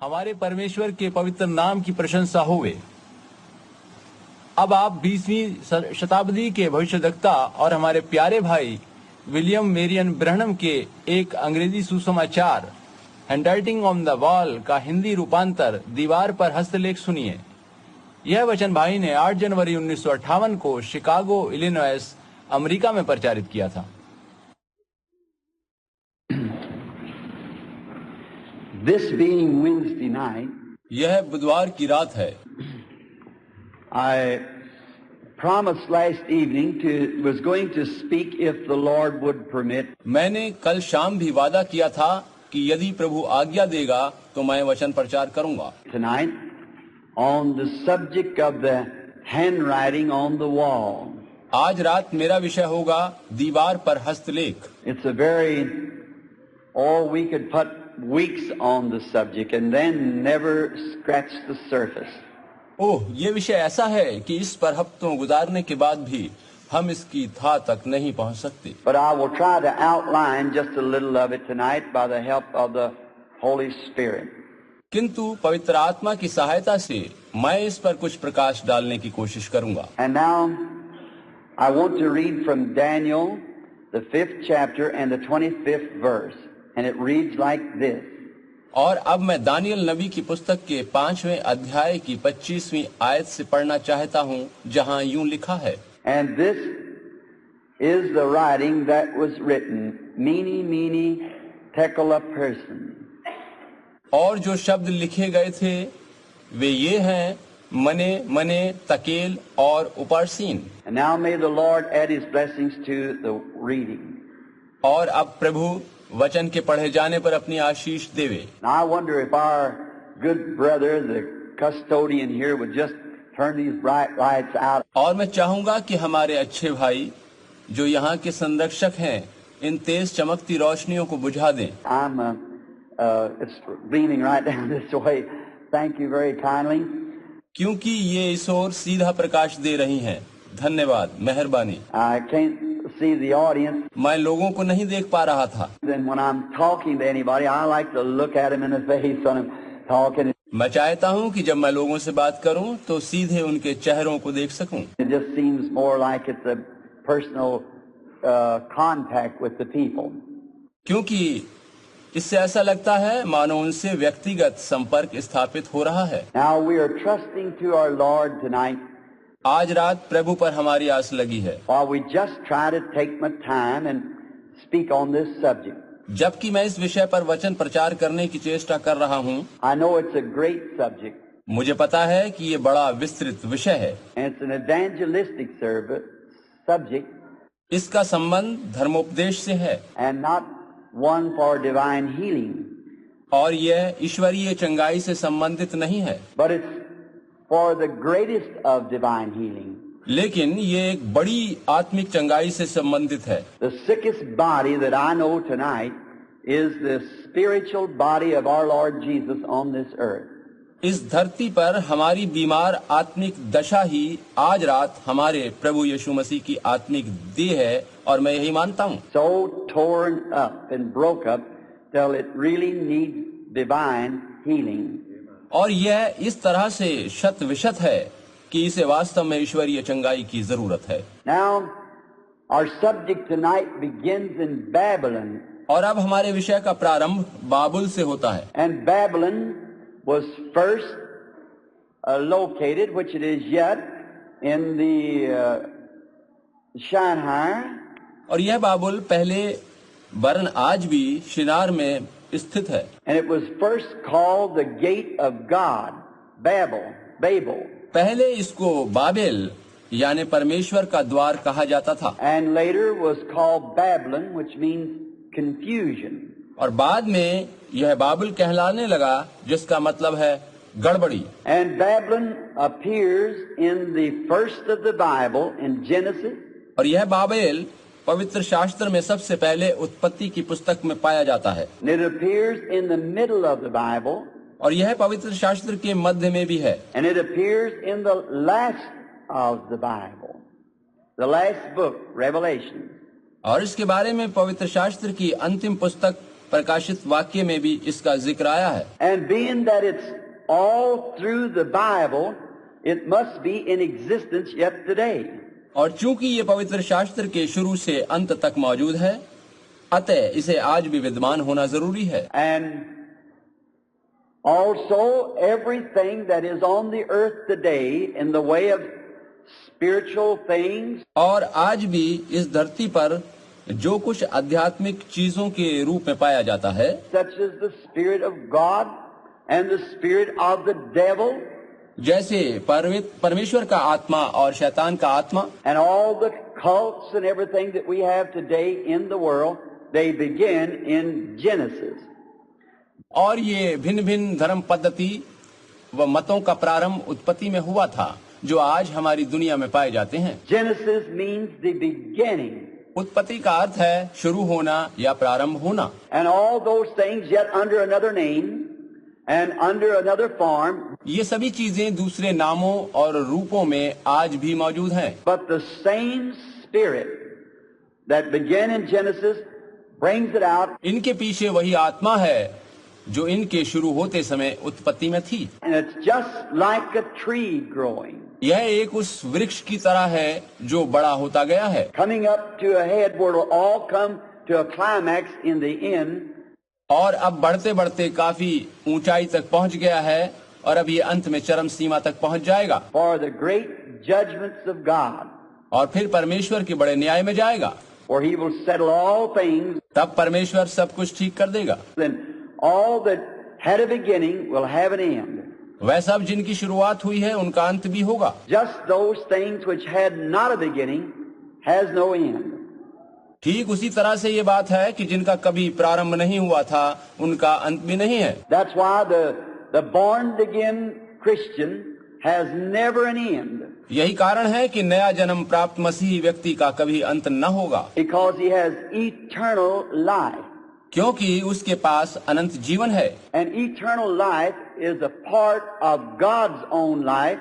हमारे परमेश्वर के पवित्र नाम की प्रशंसा होवे। अब आप 20वीं शताब्दी के भविष्यद्वक्ता और हमारे प्यारे भाई विलियम मेरियन ब्रहणम के एक अंग्रेजी सुसमाचार हैंडराइटिंग ऑन द वॉल का हिंदी रूपांतर दीवार पर हस्तलेख सुनिए। यह वचन भाई ने 8 जनवरी 1958 को शिकागो, इलिनॉइस, अमेरिका में प्रचारित किया था। This being Wednesday night, यह बुधवार की रात है। I promised last evening was going to speak if the Lord would permit. मैंने कल शाम भी वादा किया था कि यदि प्रभु आज्ञा देगा तो मैं वचन प्रचार करूंगा। Tonight on the subject of the handwriting on the wall. आज रात मेरा विषय होगा दीवार पर हस्तलेख। It's a very, we could put weeks on the subject and then never scratch the surface. ओह, ये विषय ऐसा है कि इस पर हफ्तों गुजारने के बाद भी हम इसकी था तक नहीं पहुंच सकते। But I will try to outline just a little of it tonight by the help of the Holy Spirit. किंतु पवित्र आत्मा की सहायता से मैं इस पर कुछ प्रकाश डालने की कोशिश करूंगा। And now I want to read from Daniel, the 5th chapter and the 25th verse, and it reads like this. और अब मैं दानियल नबी की पुस्तक के 5वें अध्याय की 25वीं आयत से पढ़ना चाहता हूँ, जहाँ यूं लिखा है। And this is the writing that was written, mene, mene, tekel upharsin. और जो शब्द लिखे गए थे वे ये हैं, मने मने, तकेल और उपारसीन। And now may the Lord add His blessings to the reading. और अब प्रभु वचन के पढ़े जाने पर अपनी आशीष देवे। Now I wonder if our good brother, the custodian here, would just turn these bright lights out. और मैं चाहूंगा कि हमारे अच्छे भाई जो यहाँ के संरक्षक हैं इन तेज चमकती रोशनियों को बुझा दें। It's leaning right down this way. Thank you very kindly. क्योंकि ये इस ओर सीधा प्रकाश दे रही हैं। धन्यवाद, मेहरबानी। I can't see the audience. मैं लोगों को नहीं देख पा रहा था। Then when I'm talking to anybody, I like to look at him in the face when I'm talking. मैं चाहता हूँ कि जब मैं लोगों से बात करूँ तो सीधे उनके चेहरों को देख सकूँ। It just seems more like it's a personal contact with the people. क्योंकि इससे ऐसा लगता है मानो उनसे व्यक्तिगत संपर्क स्थापित हो रहा है। Now we are trusting to our Lord tonight. आज रात प्रभु पर हमारी आस लगी है। While we just try to take my time and speak on this subject. जबकि मैं इस विषय पर वचन प्रचार करने की चेष्टा कर रहा हूँ। I know it's a great subject. मुझे पता है कि ये बड़ा विस्तृत विषय है। And it's an evangelistic subject. इसका संबंध धर्मोपदेश से है। And not one for divine healing. और यह ईश्वरीय चंगाई से संबंधित नहीं है। But it's for the greatest of divine healing. लेकिन ये एक बड़ी आत्मिक चंगाई से संबंधित है। The sickest body that I know tonight is the spiritual body of our Lord Jesus on this earth. इस धरती पर हमारी बीमार आत्मिक दशा ही आज रात हमारे प्रभु यीशु मसीह की आत्मिक देह है, और मैं यही मानता हूँ। So torn up and broke up till it really needs divine healing. और यह इस तरह से शत विशत है कि इसे वास्तव में ईश्वरीय चंगाई की जरूरत है। Now our subject tonight begins in Babylon. और अब हमारे विषय का प्रारंभ बाबुल से होता है। And Babylon was first located, which it is yet, in the Shanghai. और यह बाबुल पहले वरन आज भी शिनार में स्थित है। And it was first called the Gate of God, Babel. पहले इसको बाबेल यानी परमेश्वर का द्वार कहा जाता था। And later was called Babylon, which means confusion. और बाद में यह बाबुल कहलाने लगा, जिसका मतलब है गड़बड़ी। And Babylon appears in the first of the Bible in Genesis. और यह बाबेल पवित्र शास्त्र में सबसे पहले उत्पत्ति की पुस्तक में पाया जाता है। And it appears in the middle of the Bible. और यह पवित्र शास्त्र के मध्य में भी है। And it appears in the last of the Bible, the last book, Revelation. और इसके बारे में पवित्र शास्त्र की अंतिम पुस्तक प्रकाशित वाक्य में भी इसका जिक्र आया है। And being that it's all through the Bible, it must be in existence yet today. और चूंकि ये पवित्र शास्त्र के शुरू से अंत तक मौजूद है, अतः इसे आज भी विद्यमान होना जरूरी है। And also everything that is on the earth today in the way of spiritual things, और आज भी इस धरती पर जो कुछ आध्यात्मिक चीजों के रूप में पाया जाता है, such as the Spirit of God and the spirit of the devil, जैसे परमेश्वर का आत्मा और शैतान का आत्मा, and all the cults and everything that we have today in the world, they begin in Genesis. और ये भिन्न भिन्न धर्म पद्धति व मतों का प्रारंभ उत्पत्ति में हुआ था, जो आज हमारी दुनिया में पाए जाते हैं। Genesis means the beginning. उत्पत्ति का अर्थ है शुरू होना या प्रारंभ होना। And all those things yet under another name and under another form. ये सभी चीजें दूसरे नामों और रूपों में आज भी मौजूद हैं। But the same Spirit that began in Genesis brings it out. इनके पीछे वही आत्मा है जो इनके शुरू होते समय उत्पत्ति में थी। And it's just like a tree growing. यह एक उस वृक्ष की तरह है जो बड़ा होता गया है, Coming up to a head where it'll all come to a climax in the end. और अब बढ़ते बढ़ते काफी ऊंचाई तक पहुंच गया है और अब ये अंत में चरम सीमा तक पहुंच जाएगा For the great judgments of God, और फिर परमेश्वर के बड़े न्याय में जाएगा। where He will settle all things, तब परमेश्वर सब कुछ ठीक कर देगा। then all that had a beginning will have an end. वह सब जिनकी शुरुआत हुई है उनका अंत भी होगा। Just those things which had not a beginning has no end. ठीक उसी तरह से ये बात है कि जिनका कभी प्रारंभ नहीं हुआ था उनका अंत भी नहीं है। That's why the born again Christian has never an end. यही कारण है कि नया जन्म प्राप्त मसीही व्यक्ति का कभी अंत न होगा, Because he has eternal life. क्योंकि उसके पास अनंत जीवन है। And eternal life is a part of God's own life,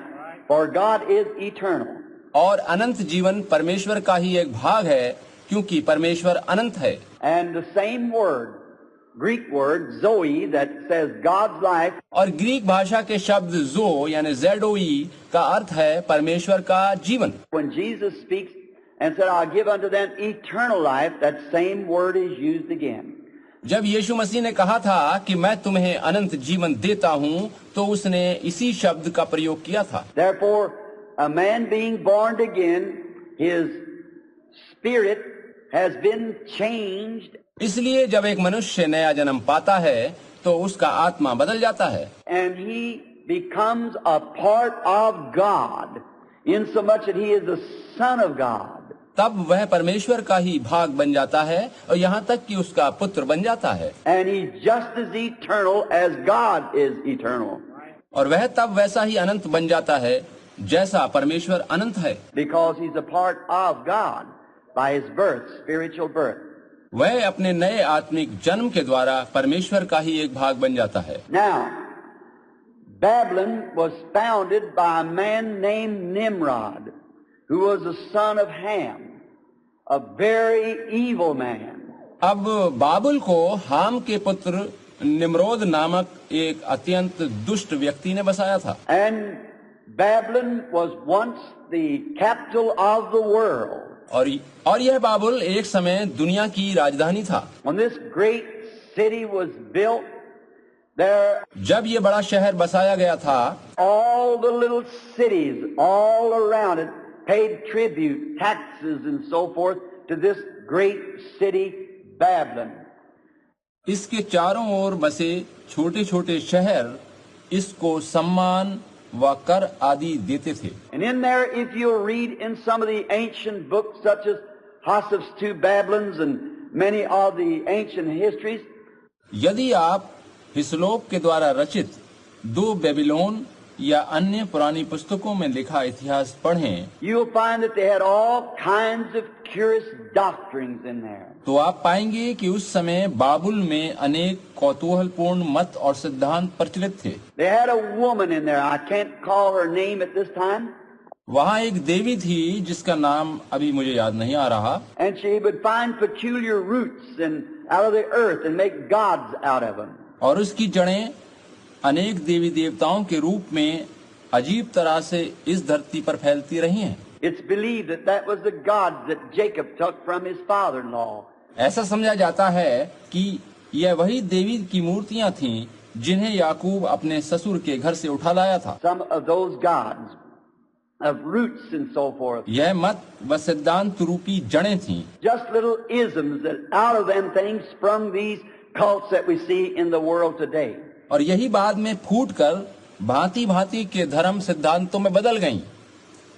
for God is eternal. और अनंत जीवन परमेश्वर का ही एक भाग है, क्योंकि परमेश्वर अनंत है। And the same word, Greek word, Zoe, that says God's life, और ग्रीक भाषा के शब्द जो यानी ज़ेडोई का अर्थ है परमेश्वर का जीवन। when Jesus speaks and said, I'll give unto them eternal life, that same word is used again. जब यीशु मसीह ने कहा था कि मैं तुम्हें अनंत जीवन देता हूँ, तो उसने इसी शब्द का प्रयोग किया था। Therefore, a man being born again, his spirit has been changed, इसलिए जब एक मनुष्य नया जन्म पाता है तो उसका आत्मा बदल जाता है and he becomes a part of God, insomuch that he is the Son of God. तब वह परमेश्वर का ही भाग बन जाता है और यहाँ तक कि उसका पुत्र बन जाता है। And he's just as eternal as God is eternal. और वह तब वैसा ही अनंत बन जाता है जैसा परमेश्वर अनंत है, Because he's a part of God by his birth, spiritual birth. वह अपने नए आत्मिक जन्म के द्वारा परमेश्वर का ही एक भाग बन जाता है। Now, Babylon was founded by a man named Nimrod, who was the son of Ham, a very evil man. अब बाबुल को हाम के पुत्र निम्रोद नामक एक अत्यंत दुष्ट व्यक्ति ने बसाया था। And Babylon was once the capital of the world. और यह बाबुल एक समय दुनिया की राजधानी था। When this great city was built, there जब ये बड़ा शहर बसाया गया था, all the little cities all around it paid tribute, taxes and so forth to this great city, Babylon. इसके चारों ओर बसे छोटे छोटे शहर इसको सम्मान व कर आदि देते थे। And in there, if you'll read in some of the ancient books, such as Joseph's Two Babylons and many of the ancient histories, यदि आप हिस्लोप के द्वारा रचित दो बेबीलोन या अन्य पुरानी पुस्तकों में लिखा इतिहास पढ़ें, you'll find that they had all kinds of curious doctrines in there. तो आप पाएंगे कि उस समय बाबुल में अनेक कौतूहलपूर्ण मत और सिद्धांत प्रचलित थे। They had a woman in there. I can't call her name at this time. वहाँ एक देवी थी जिसका नाम अभी मुझे याद नहीं आ रहा, And she would find peculiar roots out of the earth and make gods out of them. और उसकी जड़ें अनेक देवी देवताओं के रूप में अजीब तरह से इस धरती पर फैलती रही हैं। It's believed that that was the gods that Jacob took from his father-in-law. ऐसा समझा जाता है कि यह वही देवी की मूर्तियां थीं जिन्हें याकूब अपने ससुर के घर से उठा लाया था। Some of those gods of roots and so forth. यह मत व सिद्धांत रूपी जड़ें थीं। Just little isms that out of them things sprung these cults that we see in the world today. और यही बाद में फूटकर भांति भांति के धर्म सिद्धांतों में बदल गईं,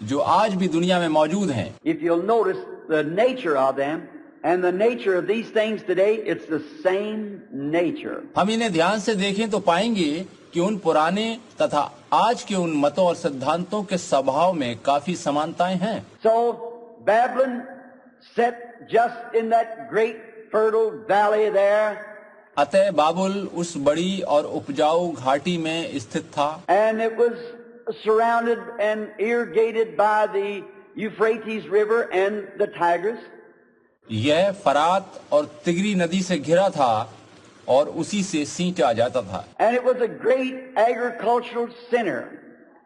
जो आज भी दुनिया में मौजूद हैं। If you'll notice the nature of them and the nature of these things today, it's the same nature. हम इन्हें ध्यान से देखें तो पाएंगे कि उन पुराने तथा आज के उन मतों और सिद्धांतों के स्वभाव में काफी समानताएं हैं। So Babylon sat just in that great fertile valley there. अतः बाबुल उस बड़ी और उपजाऊ घाटी में स्थित था। And it was surrounded and irrigated by the Euphrates River and the Tigris. यह फरात और तिगरी नदी से घिरा था और उसी से सींचा जाता था। And it was a great agricultural center.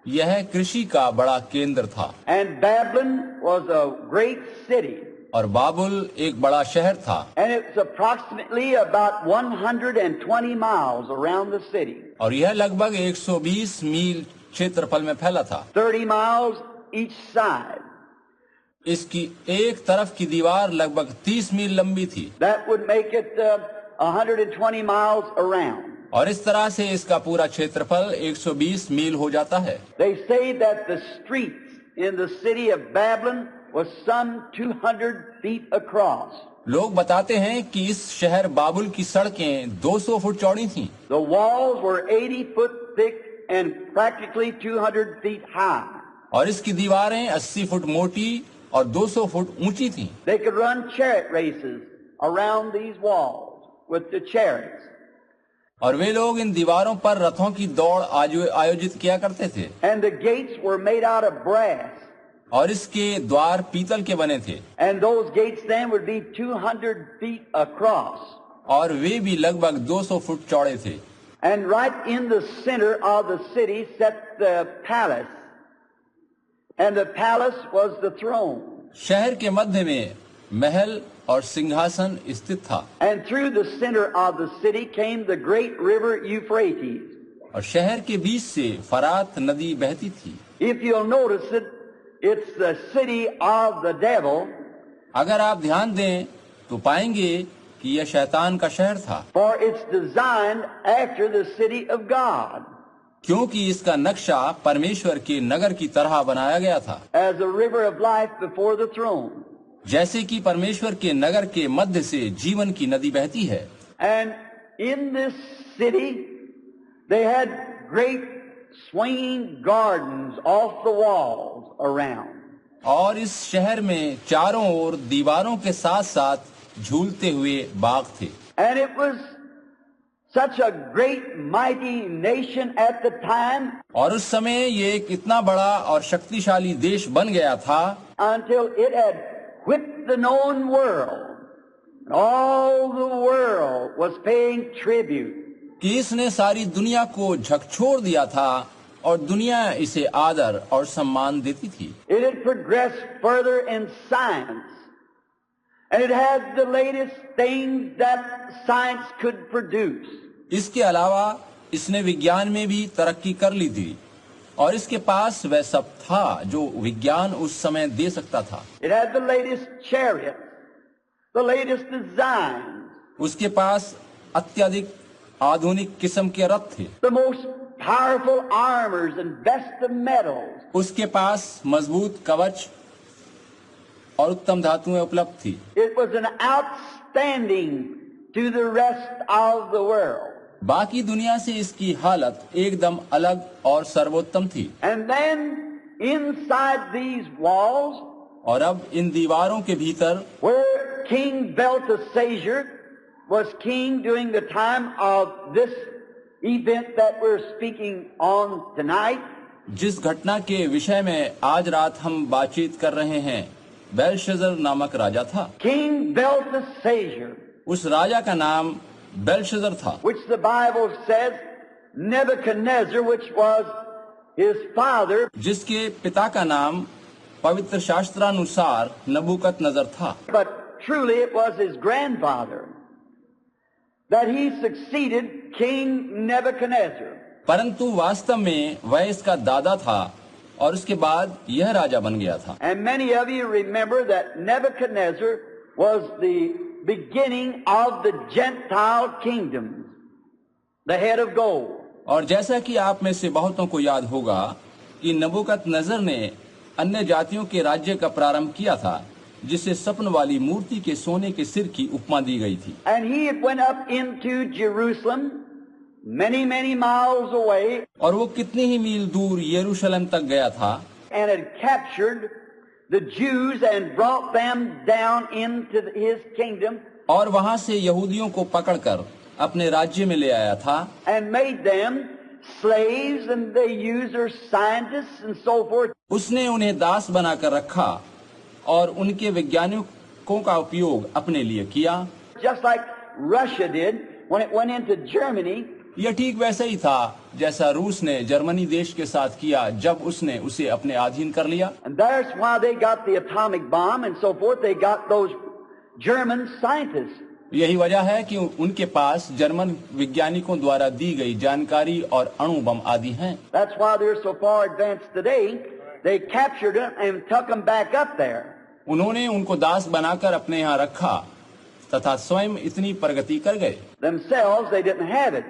यह कृषि का बड़ा केंद्र था। And Babylon was a great city. और बाबुल एक बड़ा शहर था। And it's approximately about 120 miles around the city. और यह लगभग 120 मील क्षेत्रफल में फैला था। 30 miles each side. इसकी एक तरफ की दीवार लगभग 30 मील लंबी थी। That would make it 120 miles around. और इस तरह से इसका पूरा क्षेत्रफल 120 मील हो जाता है। They say that the streets in the city of Babylon was some 200 feet across. लोग बताते हैं कि इस शहर बाबुल की सड़कें 200 फुट चौड़ी थीं। The walls were 80 foot thick and practically 200 feet high. और इसकी दीवारें 80 फुट मोटी और 200 फुट ऊंची थीं। They could run chariot races around these walls with the chariots. और वे लोग इन dीवारों पर रथों की दौड़ आयोजित किया करते थे। And the gates were made out of brass. और इसके द्वार पीतल के बने थे। And those gates then would be 200 feet across. और वे भी लगभग 200 फुट चौड़े थे। And right in the center of the city sat the palace. And the palace was the throne. शहर के मध्य में महल और सिंहासन स्थित था। And through the center of the city came the great river Euphrates. और शहर के बीच से फरात नदी बहती थी। If you'll notice it, it's the city of the devil. अगर आप ध्यान दें तो पाएंगे कि यह शैतान का शहर था। For it's designed after the city of God. क्योंकि इसका नक्शा परमेश्वर के नगर की तरह बनाया गया था। As a river of life before the throne. जैसे कि परमेश्वर के नगर के मध्य से जीवन की नदी बहती है। And in this city, they had great swinging gardens off the walls around. और इस शहर में चारों ओर दीवारों के साथ साथ झूलते हुए बाग थे। And it was such a great mighty nation at the time. और उस समय ये एक इतना बड़ा और शक्तिशाली देश बन गया था Until it had whipped the known world. And all the world was paying tribute. कि इसने सारी दुनिया को झकझोर दिया था और दुनिया इसे आदर और सम्मान देती थी। It had progressed further in science. And it had the latest things that science could produce. इसके अलावा इसने विज्ञान में भी तरक्की कर ली थी और इसके पास वह सब था जो विज्ञान उस समय दे सकता था। It had the latest chariots, the latest designs. उसके पास अत्यधिक आधुनिक किस्म के रथ थे। The most powerful armors and best of metals. उसके पास मजबूत कवच और उत्तम धातुएं उपलब्ध थी। It was an outstanding to the rest of the world. बाकी दुनिया से इसकी हालत एकदम अलग और सर्वोत्तम थी। And then inside these walls, और अब इन दीवारों के भीतर where King Belteshazzar was king during the time of this event that we're speaking on tonight, जिस घटना के विषय में आज रात हम बातचीत कर रहे हैं, बेलशस्सर नामक राजा था। King Belteshazzar उस राजा का नाम बेलशस्सर था, which the Bible says Nebuchadnezzar, which was his father, जिसके पिता का नाम पवित्र शास्त्रानुसार नबूकदनजर था, but truly it was his grandfather, that he succeeded King Nebuchadnezzar. परंतु वास्तव में वह इसका दादा था और उसके बाद यह राजा बन गया था। And many of you remember that Nebuchadnezzar was the beginning of the Gentile kingdoms, the head of gold. और जैसा कि आप में से बहुतों को याद होगा कि नबूकदनजर ने अन्य जातियों के राज्य का प्रारंभ किया था, जिसे स्वप्न वाली मूर्ति के सोने के सिर की उपमा दी गई थी। And he had went up into Jerusalem, many miles away, और वो कितनी ही मील दूर यरूशलेम तक गया था and had captured the Jews and brought them down into his kingdom और वहां से यहूदियों को पकड़कर अपने राज्य में ले आया था and made them slaves, and they used their scientists and so forth. उसने उन्हें दास बनाकर रखा और उनके वैज्ञानिकों का उपयोग अपने लिए किया। Just like Russia did when it went into Germany. यह ठीक वैसा ही था जैसा रूस ने जर्मनी देश के साथ किया जब उसने उसे अपने अधीन कर लिया। And that's why they got the atomic bomb and so forth. They got those German scientists. यही वजह है कि उनके पास जर्मन वैज्ञानिकों द्वारा दी गई जानकारी और अणु बम आदि हैं। That's why they're so far advanced today. They captured them and took them back up there. उन्होंने उनको दास बनाकर अपने यहाँ रखा तथा स्वयं इतनी प्रगति कर गए। Themselves, they didn't have it.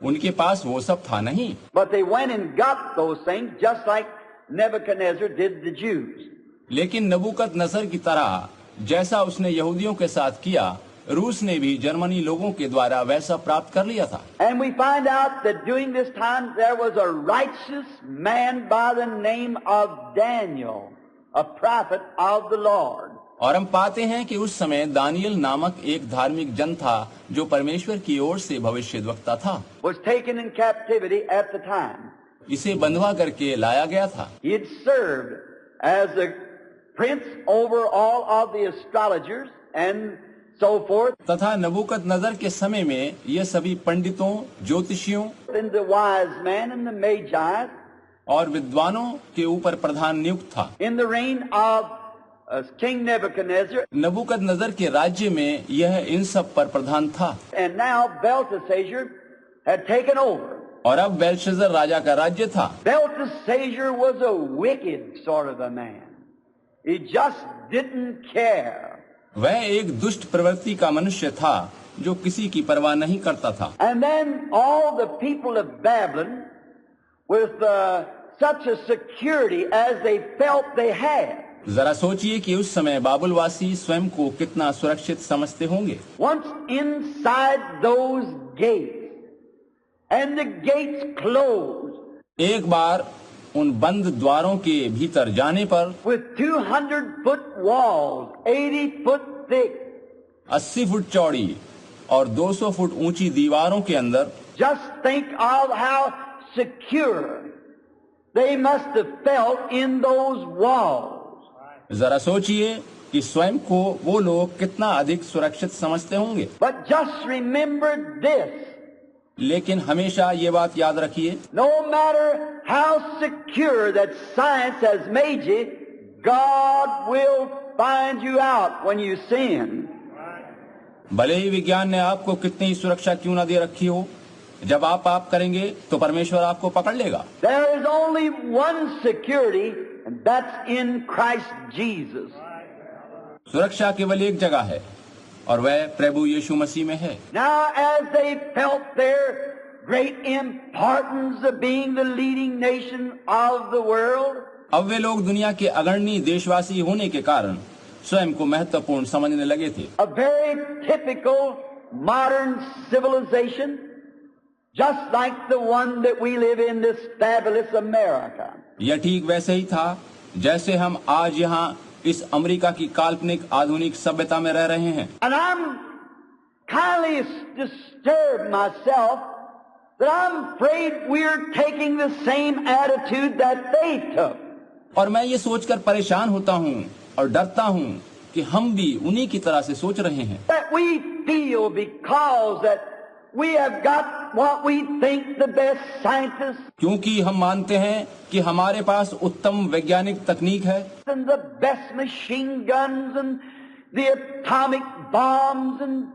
उनके पास वो सब था नहीं, But they went and got those things just like Nebuchadnezzar did the Jews. लेकिन नबूकदनजर की तरह जैसा उसने यहूदियों के साथ किया, रूस ने भी जर्मनी लोगों के द्वारा वैसा प्राप्त कर लिया था। And we find out that during this time there was a righteous man by the name of Daniel, a prophet of the Lord. और हम पाते हैं कि उस समय दानियल नामक एक धार्मिक जन था जो परमेश्वर की ओर से भविष्यद्वक्ता था। Was taken in captivity at the time. इसे बंधवा करके लाया गया था। He had served as a prince over all of the astrologers and so forth, तथा नबूकदनजर के समय में ये सभी पंडितों, ज्योतिषियों and the wise man and the magi और विद्वानों के ऊपर प्रधान नियुक्त था। in the reign of King Nebuchadnezzar. नबूकदनजर के राज्य में यह इन सब पर प्रधान था। And now Belteshazzar had taken over. और अब बेलशस्सर राजा का राज्य था। Belteshazzar was a wicked sort of a man. He just didn't care. वह एक दुष्ट प्रवृत्ति का मनुष्य था जो किसी की परवाह नहीं करता था। And then all the people of Babylon, with such a security as they felt they had. जरा सोचिए कि उस समय बाबुलवासी स्वयं को कितना सुरक्षित समझते होंगे। Once inside those gates, and the gates closed, एक बार उन बंद द्वारों के भीतर जाने पर with 200-foot walls, 80 foot thick, 80 foot चौड़ी और 200 फुट ऊंची दीवारों के अंदर, just think of how secure they must have felt in those walls. जरा सोचिए कि स्वयं को वो लोग कितना अधिक सुरक्षित समझते होंगे। But just remember this. लेकिन हमेशा ये बात याद रखिए, No matter how secure that science has made you, God will find you out when you sin. भले ही विज्ञान ने आपको कितनी सुरक्षा क्यों ना दे रखी हो, जब आप पाप करेंगे तो परमेश्वर आपको पकड़ लेगा। There is only one security, and that's in Christ Jesus. सुरक्षा केवल एक जगह है और वह प्रभु यीशु मसीह में है। Now, as they felt their great importance of being the leading nation of the world, अब वे लोग दुनिया के अग्रणी देशवासी होने के कारण स्वयं को महत्वपूर्ण समझने लगे थे। a very typical modern civilization, just like the one that we live in, this fabulous America. यह ठीक वैसे ही था जैसे हम आज यहाँ इस अमेरिका की काल्पनिक आधुनिक सभ्यता में रह रहे हैं। And I'm kindly disturbed myself that I'm afraid we're taking the same attitude that they took. और मैं ये सोचकर परेशान होता हूँ और डरता हूँ कि हम भी उन्हीं की तरह से सोच रहे हैं। That we feel because that we have got what we think the best scientists क्योंकि हम मानते हैं कि हमारे पास उत्तम वैज्ञानिक तकनीक है and the best machine guns and the atomic bombs and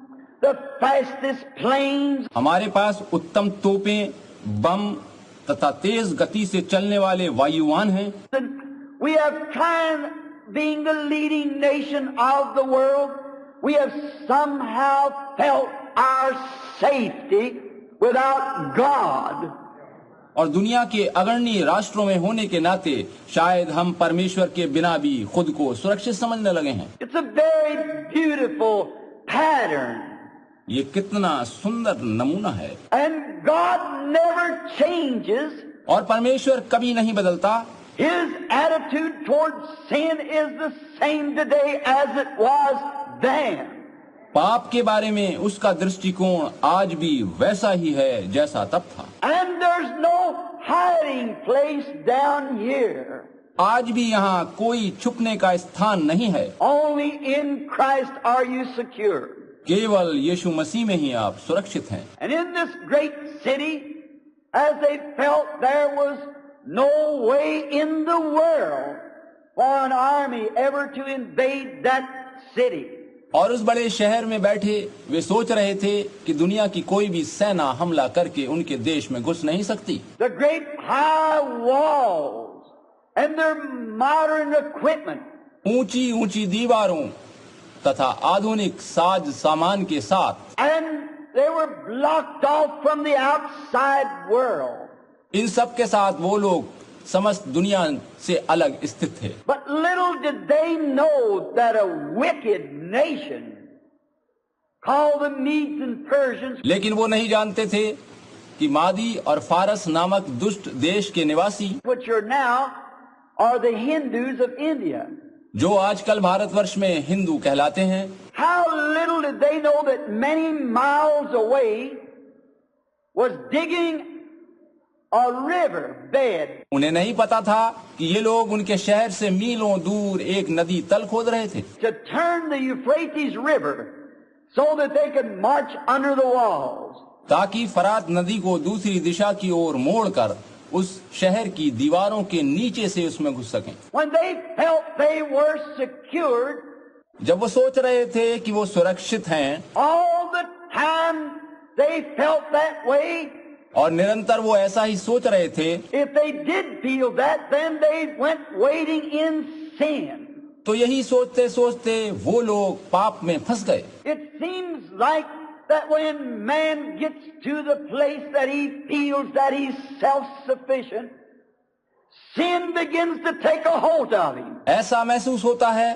the fastest planes. हमारे पास उत्तम तोपें, बम तथा तेज गति से चलने वाले वायुयान हैं। And we have tried, being the leading nation of the world, we have somehow felt our safety without God. और दुनिया के अग्रणी राष्ट्रों में होने के नाते शायद हम परमेश्वर के बिना भी खुद को सुरक्षित समझने लगे हैं। It's a very beautiful pattern. ये कितना सुंदर नमूना है। And God never changes. और परमेश्वर कभी नहीं बदलता। His attitude towards sin is the same today as it was then. पाप के बारे में उसका दृष्टिकोण आज भी वैसा ही है जैसा तब था। And there's no hiding place down here. आज भी यहाँ कोई छुपने का स्थान नहीं है। Only in Christ are you secure. केवल यीशु मसीह में ही आप सुरक्षित हैं। And in this great city, as they felt there was no way in the world for an army ever to invade that city. और उस बड़े शहर में बैठे वे सोच रहे थे कि दुनिया की कोई भी सेना हमला करके उनके देश में घुस नहीं सकती। The great high walls and their modern equipment. ऊंची ऊंची दीवारों तथा आधुनिक साज सामान के साथ। And they were blocked off from the outside world. इन सब के साथ वो लोग समस्त दुनिया से अलग स्थित थे। But little did they know that a wicked nation called the Medes and Persians, लेकिन वो नहीं जानते थे कि मादी और फारस नामक दुष्ट देश के निवासी, which are now are the Hindus of India. जो आजकल भारतवर्ष में हिंदू कहलाते हैं, How little did they know that many miles away was digging a river bed. उन्हें नहीं पता था कि ये लोग उनके शहर से मीलों दूर एक नदी तल खोद रहे थे To turn the Euphrates River so that they could march under the walls. ताकि फरात नदी को दूसरी दिशा की ओर मोड़कर उस शहर की दीवारों के नीचे से उसमें घुस सकें। When they felt they were secured, जब वो सोच रहे थे कि वो सुरक्षित हैं all the time they felt that way. और निरंतर वो ऐसा ही सोच रहे थे, If they did feel that, then they went wading in sin. तो यही सोचते सोचते वो लोग पाप में फंस गए। It seems like that when man gets to the place that he feels that he's self-sufficient, sin begins to take a hold of him. ऐसा महसूस होता है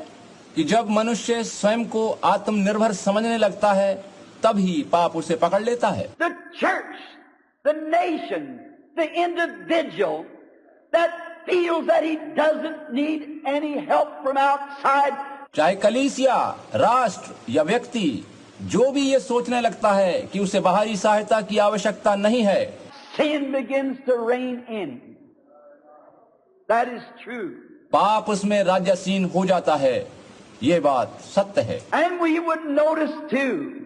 कि जब मनुष्य स्वयं को आत्मनिर्भर समझने लगता है तभी पाप उसे पकड़ लेता है। The church, the nation, the individual that feels that he doesn't need any help from outside, चाहे कलीसिया, राष्ट्र या व्यक्ति, जो भी ये सोचने लगता है कि उसे बाहरी सहायता की आवश्यकता नहीं है, sin begins to reign in him. That is true. पाप उसमें राज्यासीन हो जाता है। ये बात सत्य है। And we would notice too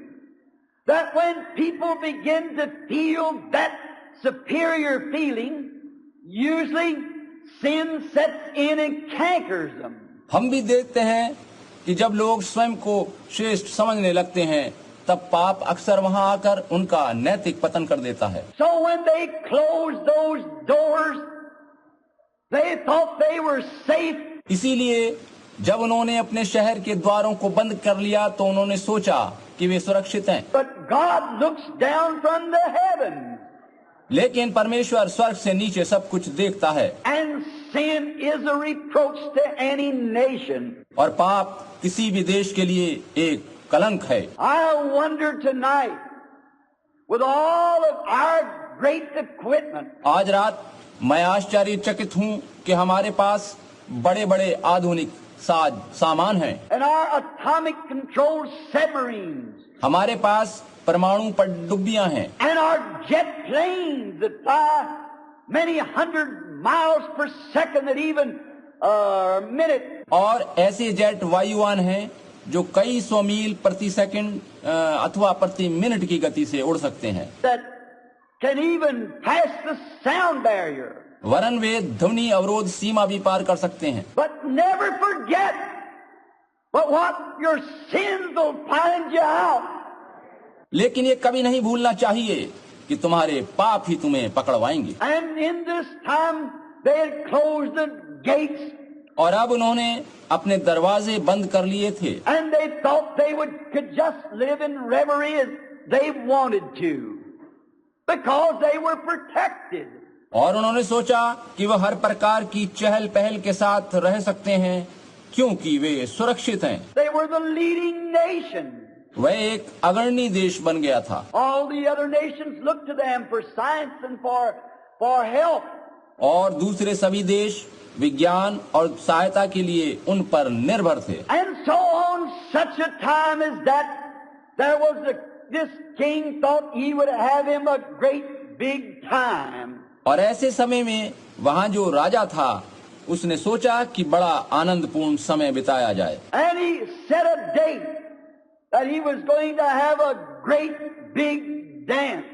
that when people begin to feel that superior feeling, usually sin sets in and cankers them. हम भी देखते हैं कि जब लोग स्वयं को श्रेष्ठ समझने लगते हैं तब पाप अक्सर वहां आकर उनका नैतिक पतन कर देता है। So when they closed those doors, they thought they were safe. इसीलिए जब उन्होंने अपने शहर के द्वारों को बंद कर लिया तो उन्होंने सोचा कि वे सुरक्षित हैं। But God looks down from the heavens. लेकिन परमेश्वर स्वर्ग से नीचे सब कुछ देखता है। And sin is a reproach to any nation. और पाप किसी भी देश के लिए एक कलंक है। I wonder tonight, with all of our great equipment, आज रात मैं आश्चर्यचकित हूँ कि हमारे पास बड़े बड़े आधुनिक साज सामान हैं। and our atomic controlled submarines, हमारे पास परमाणु पनडुब्बियां हैं and our jet planes that fly many hundred miles per second, that even a minute और ऐसे जेट वायुयान हैं जो कई 100 मील प्रति सेकंड अथवा प्रति मिनट की गति से उड़ सकते हैं, that can even pass the sound barrier. वरन वे ध्वनि अवरोध सीमा भी पार कर सकते हैं। But never forget, but what your sins will find you out. लेकिन ये कभी नहीं भूलना चाहिए कि तुम्हारे पाप ही तुम्हें पकड़वाएंगे। And in this time they had closed the gates, और अब उन्होंने अपने दरवाजे बंद कर लिए थे, and they thought they could just live in reverie as they wanted to, because they were protected. और उन्होंने सोचा कि वह हर प्रकार की चहल पहल के साथ रह सकते हैं क्योंकि वे सुरक्षित हैं। They were the leading nation. वह एक अग्रणी देश बन गया था। All the other nations looked to them for science and for help. और दूसरे सभी देश विज्ञान और सहायता के लिए उन पर निर्भर थे। And so on such a time as that, there was this king thought he would have him a great big time. और ऐसे समय में वहाँ जो राजा था उसने सोचा कि बड़ा आनंदपूर्ण समय बिताया जाए। And he set a date that he was going to have a great big dance.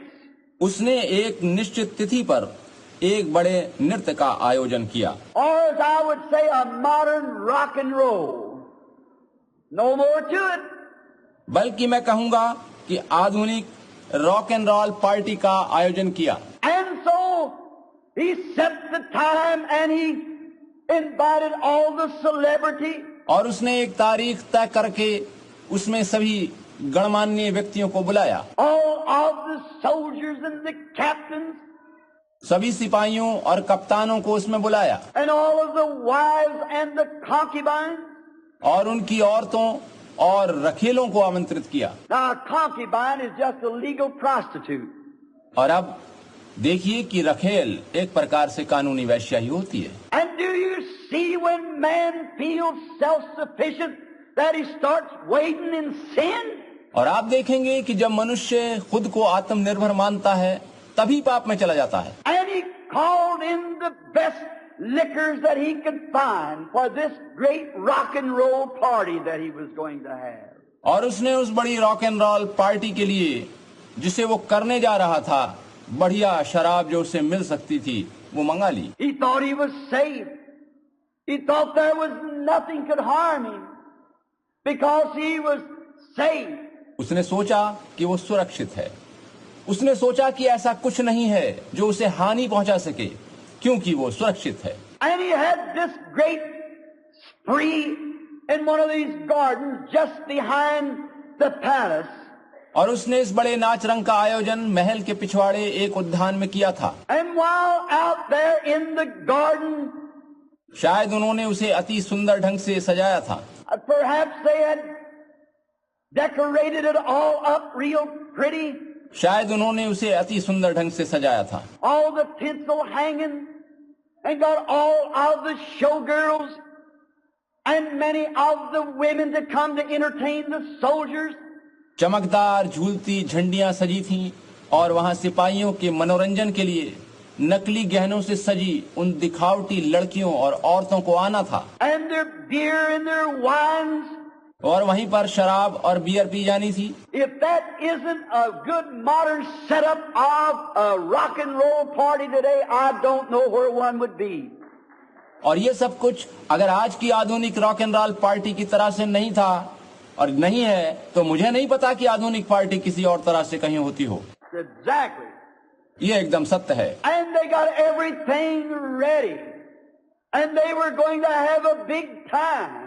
उसने एक निश्चित तिथि पर एक बड़े नृत्य का आयोजन किया, Or as I would say, a modern rock and roll. No more to it. बल्कि मैं कहूँगा कि आधुनिक रॉक एंड रोल पार्टी का आयोजन किया। And so he set the time and he invited all the celebrity. और उसने एक तारीख तय करके उसमें सभी गणमान्य व्यक्तियों को बुलाया, All of the soldiers and the captains सभी सिपाहियों और कप्तानों को उसमें बुलाया, and all of the wives and the concubines. और उनकी औरतों और रखेलों को आमंत्रित किया। Now a concubine is just a legal prostitute. और अब देखिए कि रखेल एक प्रकार से कानूनी वेश्या ही होती है। And do you see when man feels self-sufficient that he starts wading in sin? और आप देखेंगे कि जब मनुष्य खुद को आत्मनिर्भर मानता है तभी पाप में चला जाता है। And he called in the best liquors that he could find for this great rock and roll party that he was going to have. और उसने उस बड़ी रॉक एंड रोल पार्टी के लिए जिसे वो करने जा रहा था बढ़िया शराब जो उसे मिल सकती थी वो मंगा ली। He thought he was safe. He thought there was nothing could harm him because he was safe. उसने सोचा कि वो सुरक्षित है। उसने सोचा कि ऐसा कुछ नहीं है जो उसे हानि पहुंचा सके क्योंकि वो सुरक्षित है। And he had this great spree in one of these gardens just behind the palace. और उसने इस बड़े नाच रंग का आयोजन महल के पिछवाड़े एक उद्यान में किया था। And while out there in the garden, शायद उन्होंने उसे अति सुंदर ढंग से सजाया था। perhaps they had decorated it all up real pretty. शायद उन्होंने उसे अति सुंदर ढंग से सजाया था। All the tinsel hanging, and got all of the showgirls and many of the women to come to entertain the soldiers. चमकदार झूलती झंडियां सजी थीं और वहां सिपाहियों के मनोरंजन के लिए नकली गहनों से सजी उन दिखावटी लड़कियों और औरतों को आना था। And their beer and their wines. और वहीं पर शराब और बियर पी जानी थी। If that isn't a good modern setup of a rock and roll party today, I don't know where one would be. और ये सब कुछ अगर आज की आधुनिक रॉक एंड रोल पार्टी की तरह से नहीं था और नहीं है तो मुझे नहीं पता कि आधुनिक पार्टी किसी और तरह से कहीं होती हो। Exactly. ये एकदम सत्य है। And they got everything ready. And they were going to have a big time.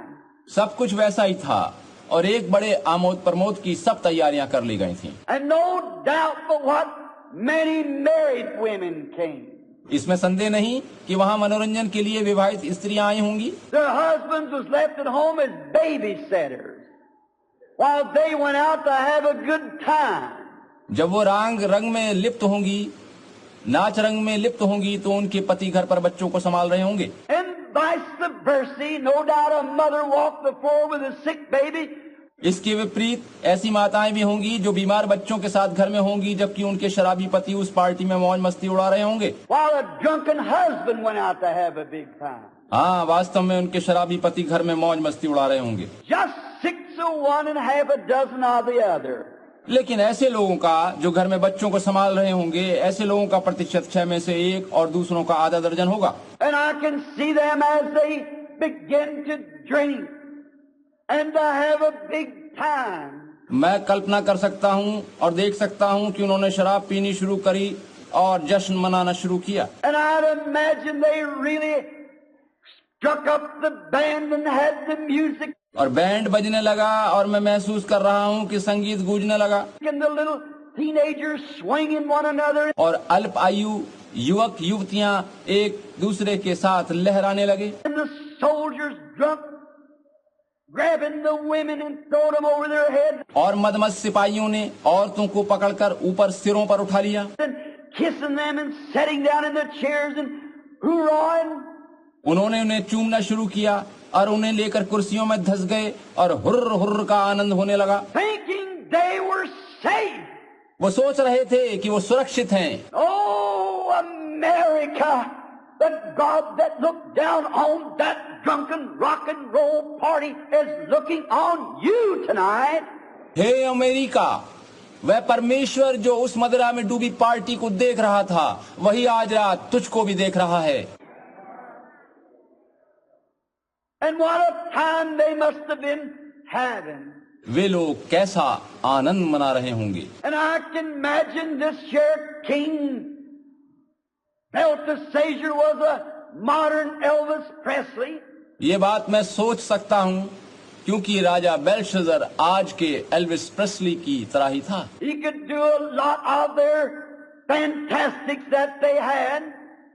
सब कुछ वैसा ही था और एक बड़े आमोद प्रमोद की सब तैयारियां कर ली गई थीं। And no doubt but what many married women came. इसमें संदेह नहीं कि वहां मनोरंजन के लिए विवाहित स्त्रियां आई होंगी। Their husbands was left at home as babysitters while they went out to have a good time. जब वो रंग में लिप्त होंगी, नाच रंग में लिप्त होंगी तो उनके पति घर पर बच्चों को संभाल रहे होंगे। And vice versa, no doubt a mother walked the floor with a sick baby. इसके विपरीत ऐसी माताएं भी होंगी जो बीमार बच्चों के साथ घर में होंगी जबकि उनके शराबी पति उस पार्टी में मौज मस्ती उड़ा रहे होंगे। While a drunken husband went out to have a big time. हाँ, वास्तव में उनके शराबी पति घर में मौज मस्ती उड़ा रहे होंगे। Just 6 of one and half a dozen of the other. लेकिन ऐसे लोगों का जो घर में बच्चों को संभाल रहे होंगे, ऐसे लोगों का प्रतिशत 6 में से 1 और दूसरों का आधा दर्जन होगा। And I can see them as they begin to drink and to have a big time. मैं कल्पना कर सकता हूँ और देख सकता हूँ कि उन्होंने शराब पीनी शुरू करी और जश्न मनाना शुरू किया। And I'd imagine they really struck up the band and had the music. और बैंड बजने लगा और मैं महसूस कर रहा हूँ कि संगीत गूंजने लगा And the little teenagers swinging one another. और अल्प आयु युवक युवतियाँ एक दूसरे के साथ लहराने लगे। And the soldiers drunk, grabbing the women and throwing them over their heads. और मदमस्त सिपाहियों ने औरतों को पकड़कर ऊपर सिरों पर उठा लिया And kissing them and sitting down in the chairs and hoorahing. उन्होंने उन्हें चूमना शुरू किया और उन्हें लेकर कुर्सियों में धंस गए और हुर्र हुर्र का आनंद होने लगा। Thinking they were safe. वो सोच रहे थे कि वो सुरक्षित हैं। Oh, America, the God that looked down on that drunken rock and roll party is looking on you tonight. हे अमेरिका, वह परमेश्वर जो उस मदिरा में डूबी पार्टी को देख रहा था, वही आज रात तुझको भी देख रहा है। And what a time they must have been having. वे लोग कैसा आनंद मना रहे होंगे। And I can imagine this here king Belteshazzar was a modern Elvis Presley. ये बात मैं सोच सकता हूँ क्योंकि राजा बेल्शज़र आज के एल्विस प्रेस्ली की तरह ही था। He could do a lot of their fantastics that they had.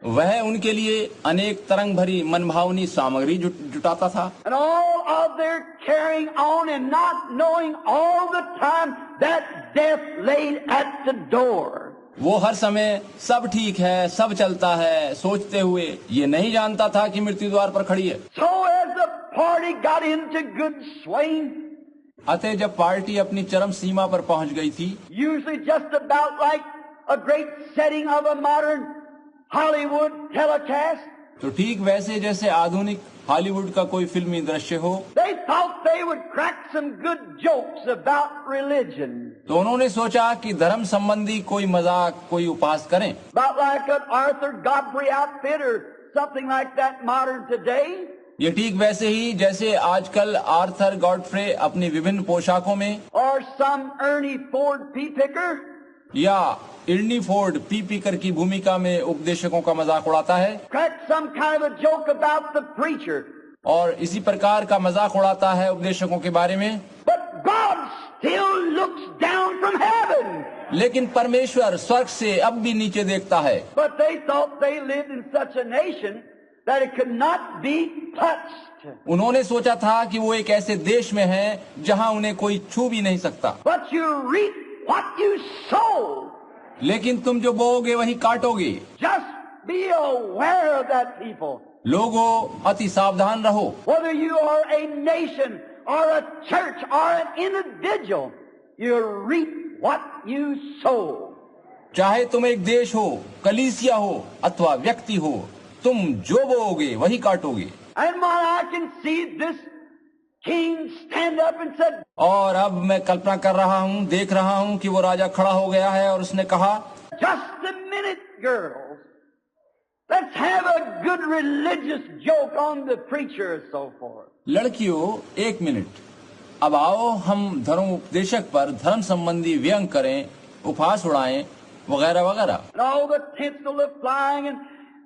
वह उनके लिए अनेक तरंग भरी मनभावनी सामग्री जुटाता था And all of their carrying on and not knowing all the time that death laid at the door. वो हर समय सब ठीक है, सब चलता है, सोचते हुए ये नहीं जानता था कि मृत्यु द्वार पर खड़ी है। So as the party got into good swing, अतः जब पार्टी अपनी चरम सीमा पर पहुंच गई थी, usually just about like a great setting of a modern Hollywood telecast, तो ठीक वैसे जैसे आधुनिक हॉलीवुड का कोई फिल्मी दृश्य हो, they thought they would crack some good jokes about religion. तो उन्होंने सोचा कि धर्म संबंधी कोई मजाक, कोई उपहास करें। About like an Arthur Godfrey outfit or something like that modern today. ये ठीक वैसे ही जैसे आजकल आर्थर गॉडफ्रे अपनी विभिन्न पोशाकों में Or some Ernie Ford pea picker. या इर्नी फोर्ड पी पीकर की भूमिका में उपदेशकों का मजाक उड़ाता है Crack some kind of a joke about the preacher. और इसी प्रकार का मजाक उड़ाता है उपदेशकों के बारे में। But God still looks down from heaven. लेकिन परमेश्वर स्वर्ग से अब भी नीचे देखता है। But they thought they lived in such a nation that it could not be touched. उन्होंने सोचा था कि वो एक ऐसे देश में हैं जहां उन्हें कोई छू भी नहीं सकता। But you reap what you sow. लेकिन तुम जो बोओगे वही काटोगे। Just be aware of that, people. लोगों, अति सावधान रहो। Whether you are a nation or a church or an individual, you reap what you sow. चाहे तुम एक देश हो, कलीसिया हो अथवा व्यक्ति हो, तुम जो बोओगे वही काटोगे। And when I can see this king stand up and said, और अब मैं कल्पना कर रहा हूँ, देख रहा हूँ कि वो राजा खड़ा हो गया है और उसने कहा, just a minute, girls. Let's have a good religious joke on the preacher and so forth. लड़कियों, एक मिनट, अब आओ हम धर्म उपदेशक पर धर्म संबंधी व्यंग करें, उपहास उड़ाएं, वगैरह वगैरह। And all the tinsel is flying and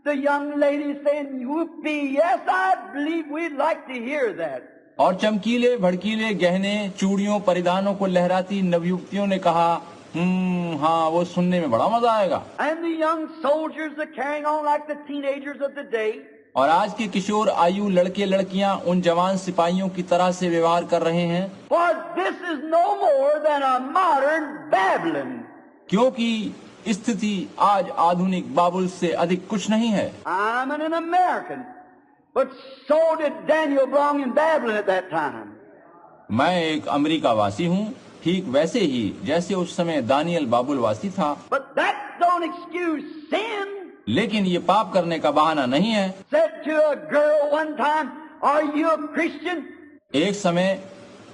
the young ladies saying, whoopee, yes, I believe we'd like to hear that. और चमकीले भड़कीले गहने चूड़ियों परिधानों को लहराती नवयुवतियों ने कहा, हाँ, वो सुनने में बड़ा मजा आएगा। And the young soldiers are carrying on like the teenagers of the day. और आज के किशोर आयु लड़के लड़कियां उन जवान सिपाहियों की तरह से व्यवहार कर रहे हैं। For this is no more than a modern Babylon. क्योंकि स्थिति आज आधुनिक बाबुल से अधिक कुछ नहीं है। I'm an American, but so did Daniel belong in Babylon at that time. मैं एक अमेरिका वासी हूँ, ठीक वैसे ही जैसे उस समय दानियल बाबुल वासी था। But that don't excuse sin. लेकिन ये पाप करने का बहाना नहीं है। Said to a girl one time, are you a Christian? एक समय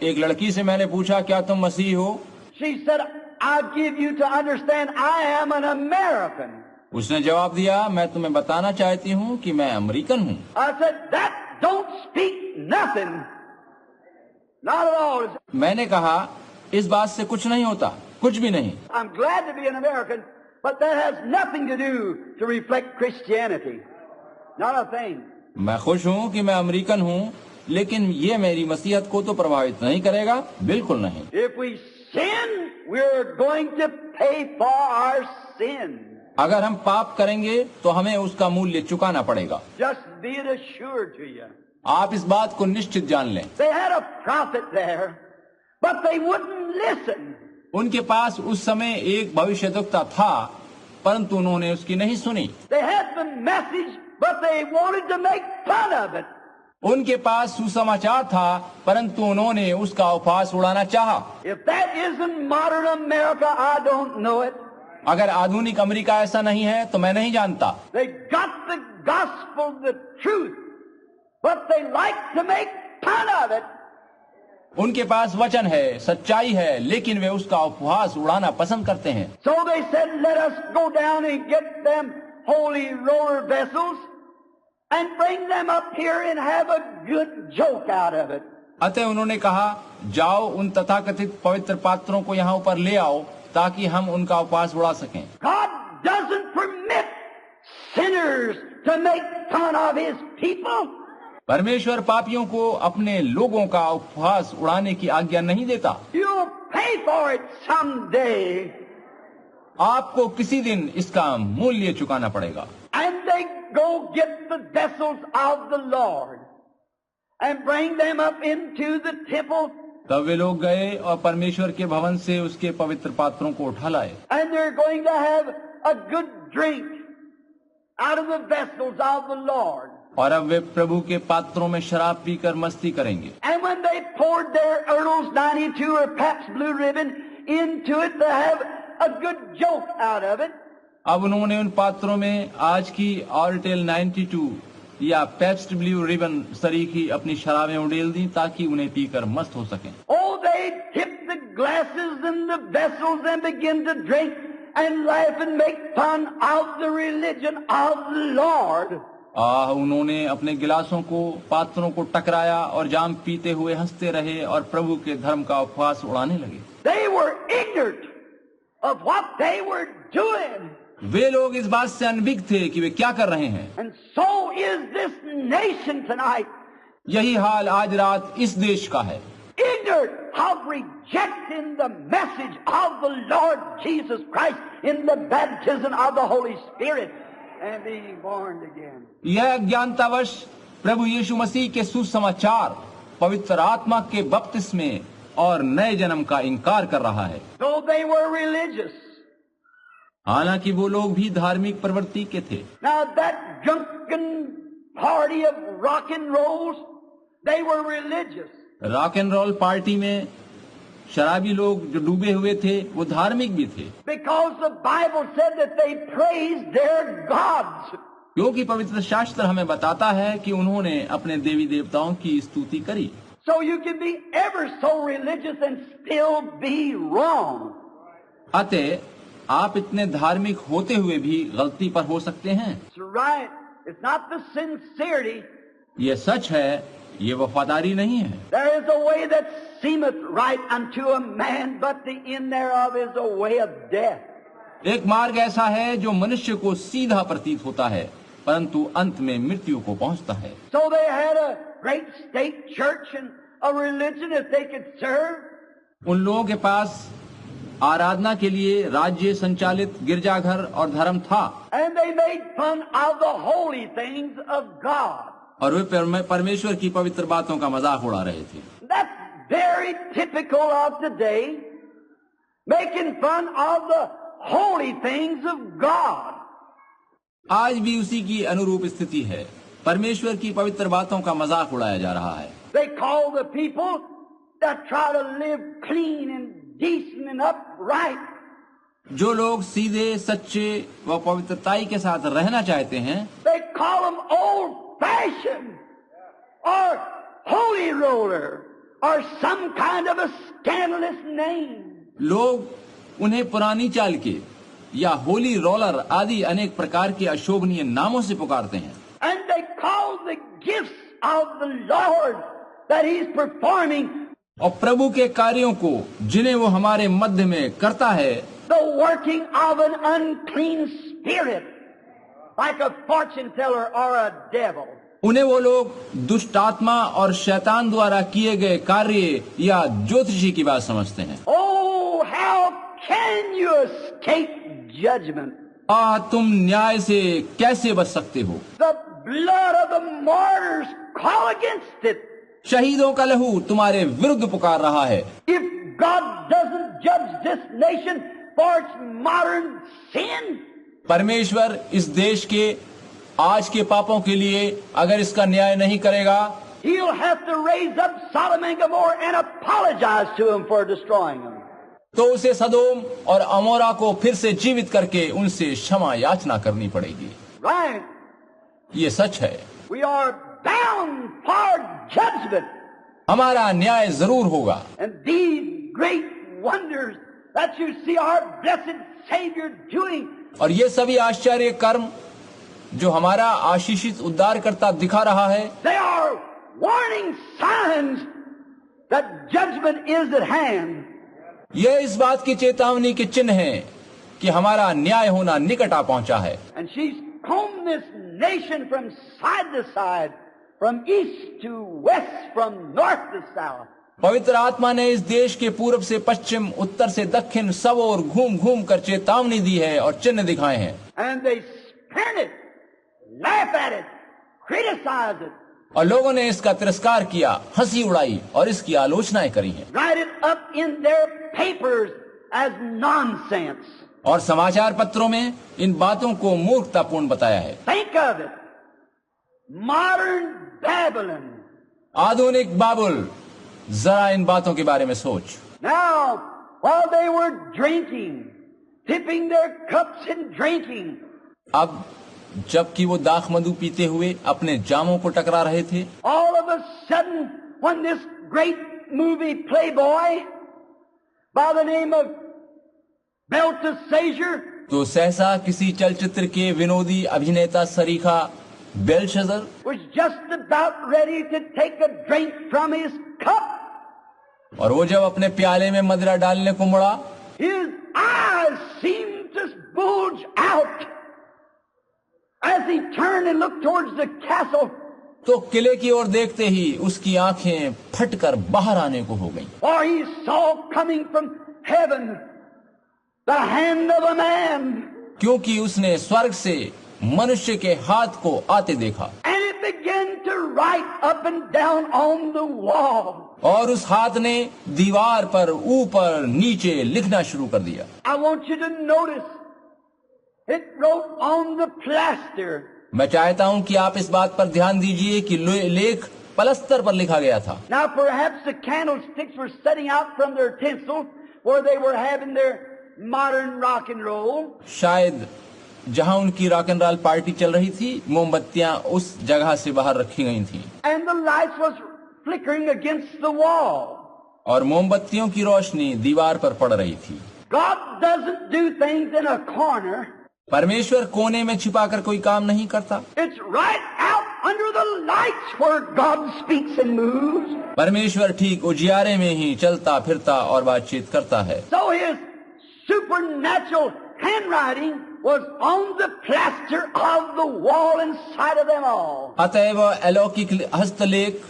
एक लड़की से मैंने पूछा, क्या तुम मसीह हो? She said, I give you to understand I am an American. उसने जवाब दिया, मैं तुम्हें बताना चाहती हूँ कि मैं अमेरिकन हूँ। I said, that don't speak nothing. Not at all. मैंने कहा, इस बात से कुछ नहीं होता, कुछ भी नहीं। I'm glad to be an American, but that has nothing to do to reflect Christianity. Not a thing. मैं खुश हूँ कि मैं अमेरिकन हूँ, लेकिन ये मेरी मसीहत को तो प्रभावित नहीं करेगा, बिल्कुल नहीं। If we sin, we're going to pay for our sin. अगर हम पाप करेंगे तो हमें उसका मूल्य चुकाना पड़ेगा। Just be it assured to you. आप इस बात को निश्चित जान लें। They had a prophet there, but they wouldn't listen. उनके पास उस समय एक भविष्यद्वक्ता था, परंतु उन्होंने उसकी नहीं सुनी। They had the message, but they wanted to make fun of it. उनके पास सुसमाचार था, परंतु उन्होंने उसका उपहास उड़ाना चाहा। If that isn't modern America, I don't know it. अगर आधुनिक अमेरिका ऐसा नहीं है तो मैं नहीं जानता। They got the gospel, the truth, but they like to make fun of it. उनके पास वचन है, सच्चाई है, लेकिन वे उसका उपहास उड़ाना पसंद करते हैं। So they said, let us go down and get them holy roller vessels and bring them up here and have a good joke out of it. अतः उन्होंने कहा, जाओ उन तथाकथित पवित्र पात्रों को यहाँ ऊपर ले आओ ताकि हम उनका उपहास उड़ा सकें। God doesn't permit sinners to make fun of His people. परमेश्वर पापियों को अपने लोगों का उपहास उड़ाने की आज्ञा नहीं देता। You'll pay for it someday. आपको किसी दिन इसका मूल्य चुकाना पड़ेगा। And they go get the vessels of the Lord and bring them up into the temple. तब वे लोग गए और परमेश्वर के भवन से उसके पवित्र पात्रों को उठा लाए। And they're going to have a good drink out of the vessels of the Lord. और अब वे प्रभु के पात्रों में शराब पीकर मस्ती करेंगे। And when they poured their Earl's 92 or Pabst Blue Ribbon into it to have a good joke out of it. अब उन्होंने उन पात्रों में आज की ऑर्टेल 92 या पेप्स्ट ब्लू रिबन सरीखी अपनी शराबें उड़ेल दी ताकि उन्हें पीकर मस्त हो सकें। Oh, they tipped the glasses and the vessels and begin to drink and laugh and make fun of the religion of the Lord. उन्होंने अपने गिलासों को, पात्रों को टकराया और जाम पीते हुए हंसते रहे और प्रभु के धर्म का उपहास उड़ाने लगे। They were ignorant of what they were doing. वे लोग इस बात से अनभिज्ञ थे कि वे क्या कर रहे हैं। And so is this nation tonight. यही हाल आज रात इस देश का है। Ignorant of rejecting the message of the Lord Jesus Christ in the baptism of the Holy Spirit and being born again. यह अज्ञानतावश प्रभु यीशु मसीह के सुसमाचार, पवित्र आत्मा के बपतिस्मे और नए जन्म का इनकार कर रहा है। Though they were religious. हालांकि वो लोग भी धार्मिक प्रवृत्ति के थे। Now that drunken party of rock and rolls, they were religious. Rock and roll party में शराबी लोग जो डूबे हुए थे वो धार्मिक भी थे। Because the Bible said that they praised their gods. क्योंकि पवित्र शास्त्र हमें बताता है कि उन्होंने अपने देवी देवताओं की स्तुति करी। So you can be ever so religious and still be wrong. अतः आप इतने धार्मिक होते हुए भी गलती पर हो सकते हैं। It's right. It's not the sincerity. ये सच है, ये वफादारी नहीं है। There is a way that seemeth right unto a man, but the end thereof is a way of death. एक मार्ग ऐसा है जो मनुष्य को सीधा प्रतीत होता है, परंतु अंत में मृत्यु को पहुंचता है। So they had a great state church and a religion that they could serve. उन लोगों के पास आराधना के लिए राज्य संचालित गिरजाघर और धर्म था। And they made fun of the holy things of God. और वे परमेश्वर की पवित्र बातों का मजाक उड़ा रहे थे। That's very typical of today, making fun of the holy things of God. आज भी उसी की अनुरूप स्थिति है, परमेश्वर की पवित्र बातों का मजाक उड़ाया जा रहा है। They call the people that try to live clean and decent and upright. जो लोग सीधे, सच्चे व पवित्रताई के साथ रहना चाहते हैं, They call them old-fashioned or holy roller or some kind of a scandalous name. लोग उन्हें पुरानी चाल के या होली रोलर आदि अनेक प्रकार के अशोभनीय नामों से पुकारते हैं। And they call the gifts of the Lord that He's performing और प्रभु के कार्यों को जिन्हें वो हमारे मध्य में करता है the working of an unclean spirit, like a fortune teller or a devil. उन्हें वो लोग दुष्ट आत्मा और शैतान द्वारा किए गए कार्य या ज्योतिषी की बात समझते हैं। Oh, how can you escape judgment? तुम न्याय से कैसे बच सकते हो? The blood of the martyrs call against it. शहीदों का लहू तुम्हारे विरुद्ध पुकार रहा है। If God doesn't judge this nation for its modern sin, परमेश्वर इस देश के आज के पापों के लिए अगर इसका न्याय नहीं करेगा, He'll have to raise up Sodom and Gomorrah and apologize to them for destroying them. तो उसे सदोम और अमोरा को फिर से जीवित करके उनसे क्षमा याचना करनी पड़ेगी। Right? ये सच है। We are bound for judgment. हमारा न्याय जरूर होगा। And these great wonders that you see our blessed Savior doing, और ये सभी आश्चर्य कर्म जो हमारा आशीषित उद्धारकर्ता दिखा रहा है, they are warning signs that judgment is at hand. यह इस बात की चेतावनी के चिन्ह है कि हमारा न्याय होना निकट आ पहुंचा है। And she's combed this nation from side to side, from east to west, from north to south. पवित्र आत्मा ने इस देश के पूर्व से पश्चिम, उत्तर से दक्षिण सब ओर घूम घूम कर चेतावनी दी है और चिन्ह दिखाए हैं। And they spurn it, laugh at it, criticize it, और लोगों ने इसका तिरस्कार किया, हंसी उड़ाई और इसकी आलोचनाएं करी हैं। write it up in their papers as nonsense. और समाचार पत्रों में इन बातों को मूर्खतापूर्ण बताया है। Think of it. Modern Babylon. आधुनिक बाबुल, जरा इन बातों के बारे में सोच। Now, while they were drinking, dipping their cups in drinking, अब जबकि वो दाख मधु पीते हुए अपने जामों को टकरा रहे थे, all of a sudden, when this great movie playboy by the name of Belteshazzar तो सहसा किसी चलचित्र के विनोदी अभिनेता सरीखा बेलशजर was just about ready to take a drink from his cup, और वो जब अपने प्याले में मदिरा डालने को मुड़ा, his eyes seemed to bulge out as he turned and looked towards the castle. तो किले की ओर देखते ही उसकी आंखें फटकर बाहर आने को हो गईं। For he saw coming from heaven the hand of a man, क्योंकि उसने स्वर्ग से मनुष्य के हाथ को आते देखा and it began to write up and down on the wall. और उस हाथ ने दीवार पर ऊपर नीचे लिखना शुरू कर दिया। I want you to notice it wrote on the plaster. मैं चाहता हूं कि आप इस बात पर ध्यान दीजिए कि लेख पलस्तर पर लिखा गया था। Now perhaps the candlesticks were setting out from their tinsel where they were having their modern rock and roll. शायद जहां उनकी रॉक एंड रोल पार्टी चल रही थी, मोमबत्तियां उस जगह से बाहर रखी गई थी And the lights was flickering against the wall. और मोमबत्तियों की रोशनी दीवार पर पड़ रही थी। God doesn't do things in a corner. परमेश्वर कोने में छिपाकर कोई काम नहीं करता। It's right out under the lights where God speaks and moves. परमेश्वर ठीक उजियारे में ही चलता फिरता और बातचीत करता है। So his supernatural handwriting was on the plaster of the wall inside of them all. अतएव अलौकिक हस्तलेख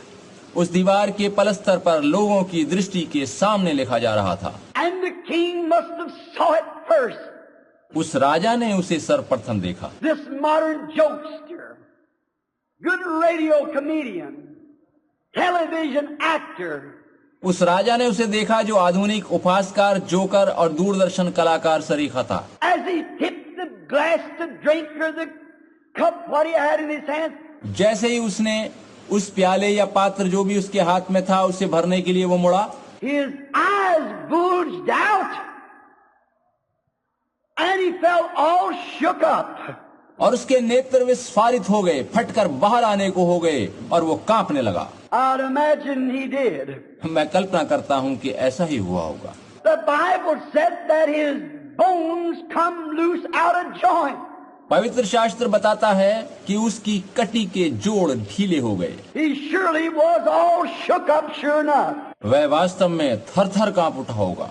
उस दीवार के पलस्तर पर लोगों की दृष्टि के सामने लिखा जा रहा था। And the king must have saw it first. उस राजा ने उसे सर्वप्रथम देखा। This modern jokester, good radio comedian, television actor, उस राजा ने उसे देखा जो आधुनिक उपहासकार, जोकर और दूरदर्शन कलाकार सरीखा था। as he tipped the glass to drink or the cup what he had in his hand, जैसे ही उसने उस प्याले या पात्र जो भी उसके हाथ में था उसे भरने के लिए वो मुड़ा, his eyes bulged out and he felt all shook up. और उसके नेत्र विस्फारित हो गए, फटकर बाहर आने को हो गए और वो कांपने लगा। I'd imagine he did. मैं कल्पना करता हूँ कि ऐसा ही हुआ होगा। The Bible said that his bones come loose out of joint. पवित्र शास्त्र बताता है कि उसकी कटी के जोड़ ढीले हो गए। He surely was all shook up, sure enough. वह वास्तव में थर-थर कांप उठा होगा।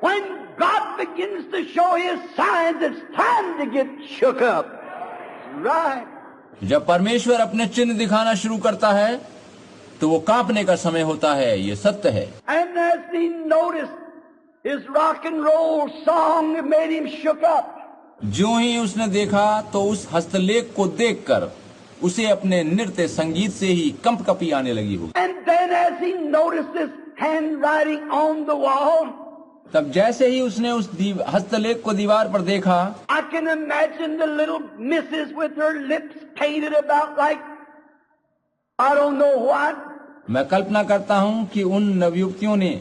When God begins to show his signs, it's time to get shook up. Right. जब परमेश्वर अपने चिन्ह दिखाना शुरू करता है तो वो कांपने का समय होता है, ये सत्य है। And as he noticed, his rock and roll song made him shook up. जो ही उसने देखा तो उस हस्तलेख को देखकर उसे अपने नृत्य संगीत से ही कंपकपी आने लगी होगी। And then as he noticed this handwriting on the wall, तब जैसे ही उसने उस हस्तलेख को दीवार पर देखा, I can imagine the little missus with her lips painted about like I don't know what. मैं कल्पना करता हूँ कि उन नवयुवतियों ने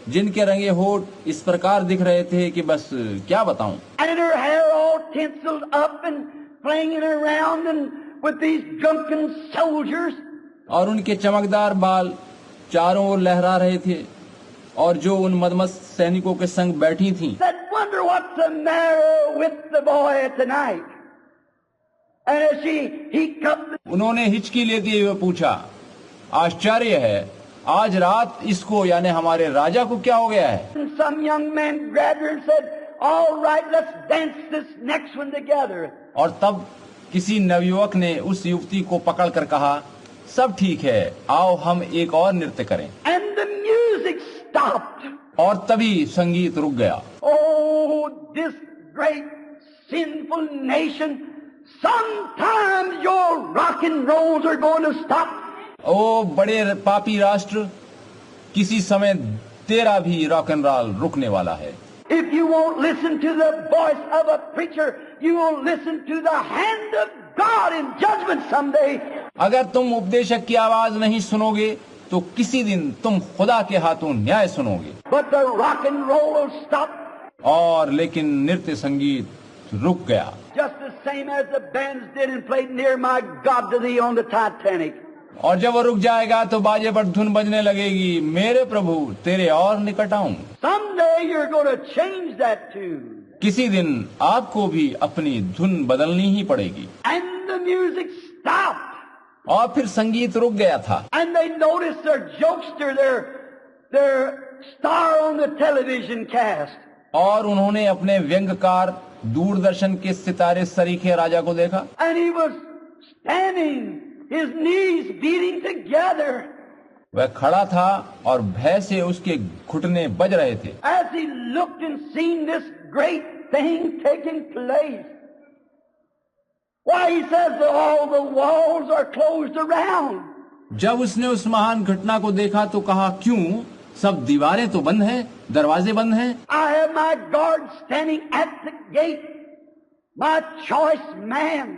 जिनके रंगे होठ इस प्रकार दिख रहे थे कि बस क्या बताऊं। And her hair all tinseled up and flinging around and with these drunken soldiers. और उनके चमकदार बाल चारों ओर लहरा रहे थे और जो उन मदमस्त सैनिकों के संग बैठी थीं। Said, wonder what's the matter with the boy tonight. And as he come, उन्होंने हिचकी लेते हुए पूछा, आश्चर्य है, आज रात इसको यानी हमारे राजा को क्या हो गया है। and some young man grabbed her and said, all right, let's dance this next one together. और तब किसी नवयुवक ने उस युवती को पकड़कर कहा, सब ठीक है, आओ हम एक और नृत्य करें। And the music stopped. और तभी संगीत रुक गया। Oh, this great sinful nation, sometimes your rock and rolls are going to stop. ओ बड़े पापी राष्ट्र, किसी समय तेरा भी रॉक एंड रोल रुकने वाला है। If you won't listen to the voice of a preacher, you will listen to the hand of God in judgment someday. अगर तुम उपदेशक की आवाज नहीं सुनोगे तो किसी दिन तुम खुदा के हाथों न्याय सुनोगे। But the rock and roll will stop. और लेकिन नृत्य संगीत रुक गया। Just the same as the bands did and played Near My God to Thee on the Titanic. और जब वो रुक जाएगा तो बाजे पर धुन बजने लगेगी, मेरे प्रभु तेरे और निकट आऊं। Someday you're going to change that tune. किसी दिन आपको भी अपनी धुन बदलनी ही पड़ेगी। And the music stopped. और फिर संगीत रुक गया था। And they noticed their jokester, their star on the television cast. और उन्होंने अपने व्यंग्यकार दूरदर्शन के सितारे सरीखे राजा को देखा। And he was standing, his knees beating together. वह खड़ा था और भय से उसके घुटने बज रहे थे। As he looked and seen this great thing taking place. Why, he says that all the walls are closed around. जब उसने उस महान घटना को देखा तो कहा, क्यों सब दीवारें तो बंद हैं, दरवाजे बंद हैं। I have my guard standing at the gate, my choice man.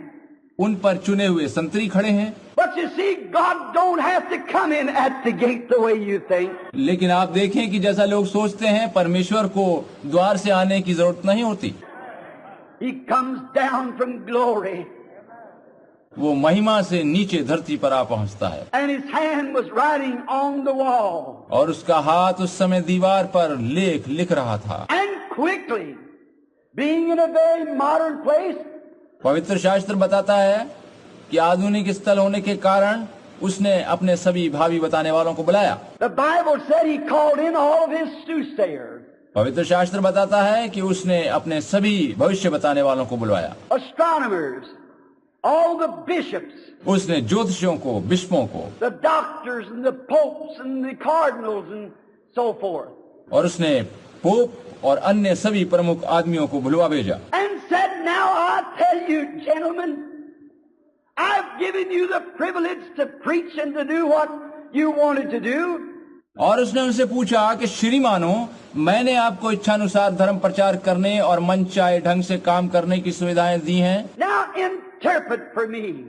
उन पर चुने हुए संतरी खड़े हैं। But you see, God don't have to come in at the gate the way you think. लेकिन आप देखें कि जैसा लोग सोचते हैं, परमेश्वर को द्वार से आने की जरूरत नहीं होती। He comes down from glory. वो महिमा से नीचे धरती पर आ पहुंचता है। And his hand was writing on the wall. और उसका हाथ उस समय दीवार पर लेख लिख रहा था। And quickly, being in a very modern place, पवित्र शास्त्र बताता है कि आधुनिक स्थल होने के कारण उसने अपने सभी भावी बताने वालों को बुलाया। the Bible said he called in all of his soothsayers, पवित्र शास्त्र बताता है कि उसने अपने सभी भविष्य बताने वालों को बुलवाया। astronomers, all the bishops, उसने ज्योतिषियों को, बिशपों को, the doctors and the popes and the cardinals and so forth, और उसने पोप और अन्य सभी प्रमुख आदमियों को बुलवा भेजा। and said, now I tell you, gentlemen, I've given you the privilege to preach and to do what you wanted to do. और उसने उनसे पूछा कि श्रीमानो, मैंने आपको इच्छानुसार धर्म प्रचार करने और मन चाहे ढंग से काम करने की सुविधाएं दी हैं। Now interpret for me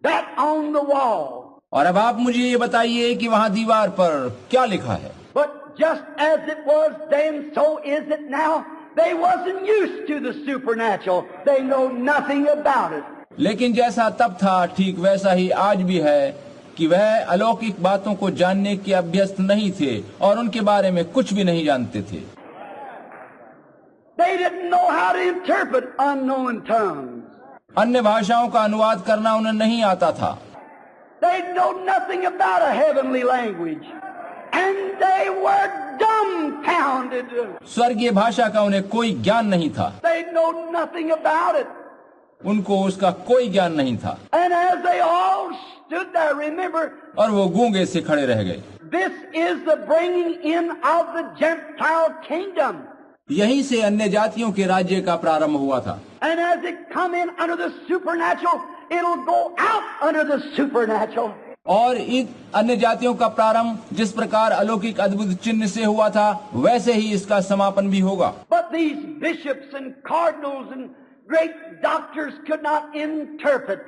that on the wall. और अब आप मुझे ये बताइए कि वहाँ दीवार पर क्या लिखा है। But just as it was then, so is it now. They wasn't used to the supernatural. They know nothing about it. लेकिन जैसा तब था ठीक वैसा ही आज भी है। कि वह अलौकिक बातों को जानने के अभ्यस्त नहीं थे और उनके बारे में कुछ भी नहीं जानते थे। They didn't know how to interpret unknown tongues. अन्य भाषाओं का अनुवाद करना उन्हें नहीं आता था। They know nothing about a heavenly language. And they were dumbfounded. स्वर्गीय भाषा का उन्हें कोई ज्ञान नहीं था। They know nothing about it. उनको उसका कोई ज्ञान नहीं था। And as they all stood there, remember, और वो गूंगे से खड़े रह गए। this is the bringing in of the Gentile kingdom. यहीं से अन्य जातियों के राज्य का प्रारंभ हुआ था। And as it come in under the supernatural, it'll go out under the supernatural. और इन अन्य जातियों का प्रारंभ जिस प्रकार अलौकिक अद्भुत चिन्ह से हुआ था, वैसे ही इसका समापन भी होगा। But these bishops and cardinals and great doctors could not interpret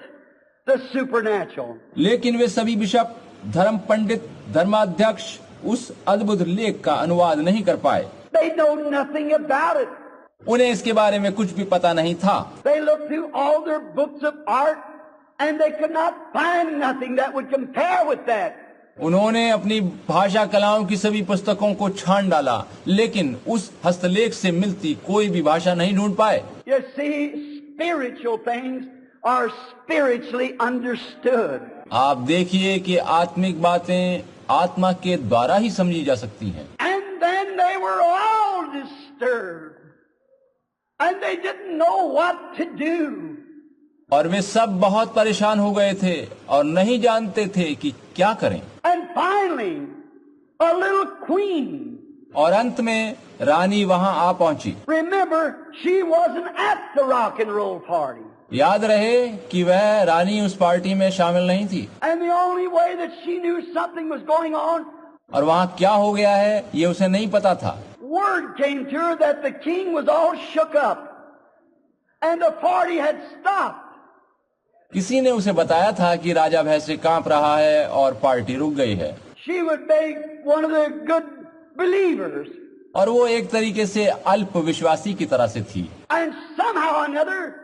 the supernatural. लेकिन वे सभी बिशप, धर्म पंडित, धर्माध्यक्ष उस अद्भुत लेख का अनुवाद नहीं कर पाए। They know nothing about it. उन्हें इसके बारे में कुछ भी पता नहीं था। They looked through all their books of art and they could not find nothing that would compare with that. उन्होंने अपनी भाषा कलाओं की सभी पुस्तकों को छान डाला, लेकिन उस हस्तलेख से मिलती कोई भी भाषा नहीं ढूंढ पाए। You see, spiritual things are spiritually understood. आप देखिए कि आत्मिक बातें आत्मा के द्वारा ही समझी जा सकती हैं। And then they were all disturbed. And they didn't know what to do. और वे सब बहुत परेशान हो गए थे और नहीं जानते थे कि क्या करें। And finally, a little queen. और अंत में रानी वहां आ पहुंची। Remember, she wasn't at the rock and roll party. याद रहे कि वह रानी उस पार्टी में शामिल नहीं थी। And the only way that she knew something was going on, और वहां क्या हो गया है ये उसे नहीं पता था। word came to her that the king was all shook up and the party had stopped. किसी ने उसे बताया था कि राजा भय से कांप रहा है और पार्टी रुक गई है। She would be one of the good believers. और वो एक तरीके से अल्प विश्वासी की तरह से थी। And somehow or another,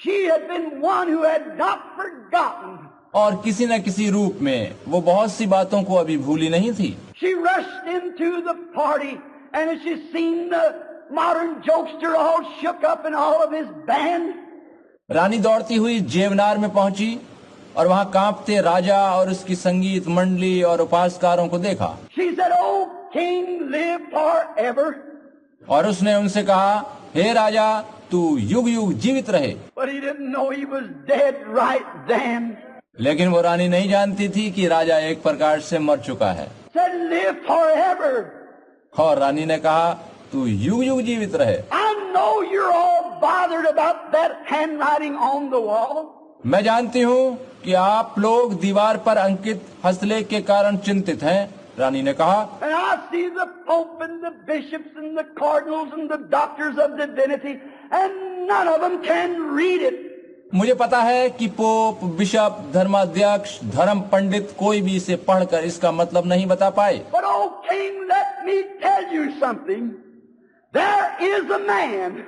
she had been one who had not forgotten. और किसी न किसी रूप में वो बहुत सी बातों को अभी भूली नहीं थी। She rushed into the party and as she seen the modern jokester all shook up and all of his band. रानी दौड़ती हुई जेवनार में पहुंची और वहां कांपते राजा और उसकी संगीत मंडली और उपासकारों को देखा। She said, "Oh, King, live forever." और उसने उनसे कहा, हे राजा, तू युग युग जीवित रहे। But he didn't know he was dead right then. लेकिन वो रानी नहीं जानती थी कि राजा एक प्रकार से मर चुका है। Said, "Live forever." और रानी ने कहा, तू युग युग जीवित रहे। I know you're all bothered about that handwriting on the wall. मैं जानती हूँ कि आप लोग दीवार पर अंकित हस्तलेख के कारण चिंतित हैं। रानी ने कहा, And I see the Pope and the bishops and the cardinals and the doctors of divinity, and none of them can read it. मुझे पता है कि पोप, बिशप, धर्माध्यक्ष, धर्म पंडित कोई भी इसे पढ़कर इसका मतलब नहीं बता पाए। But oh King, let me tell you something. There is a man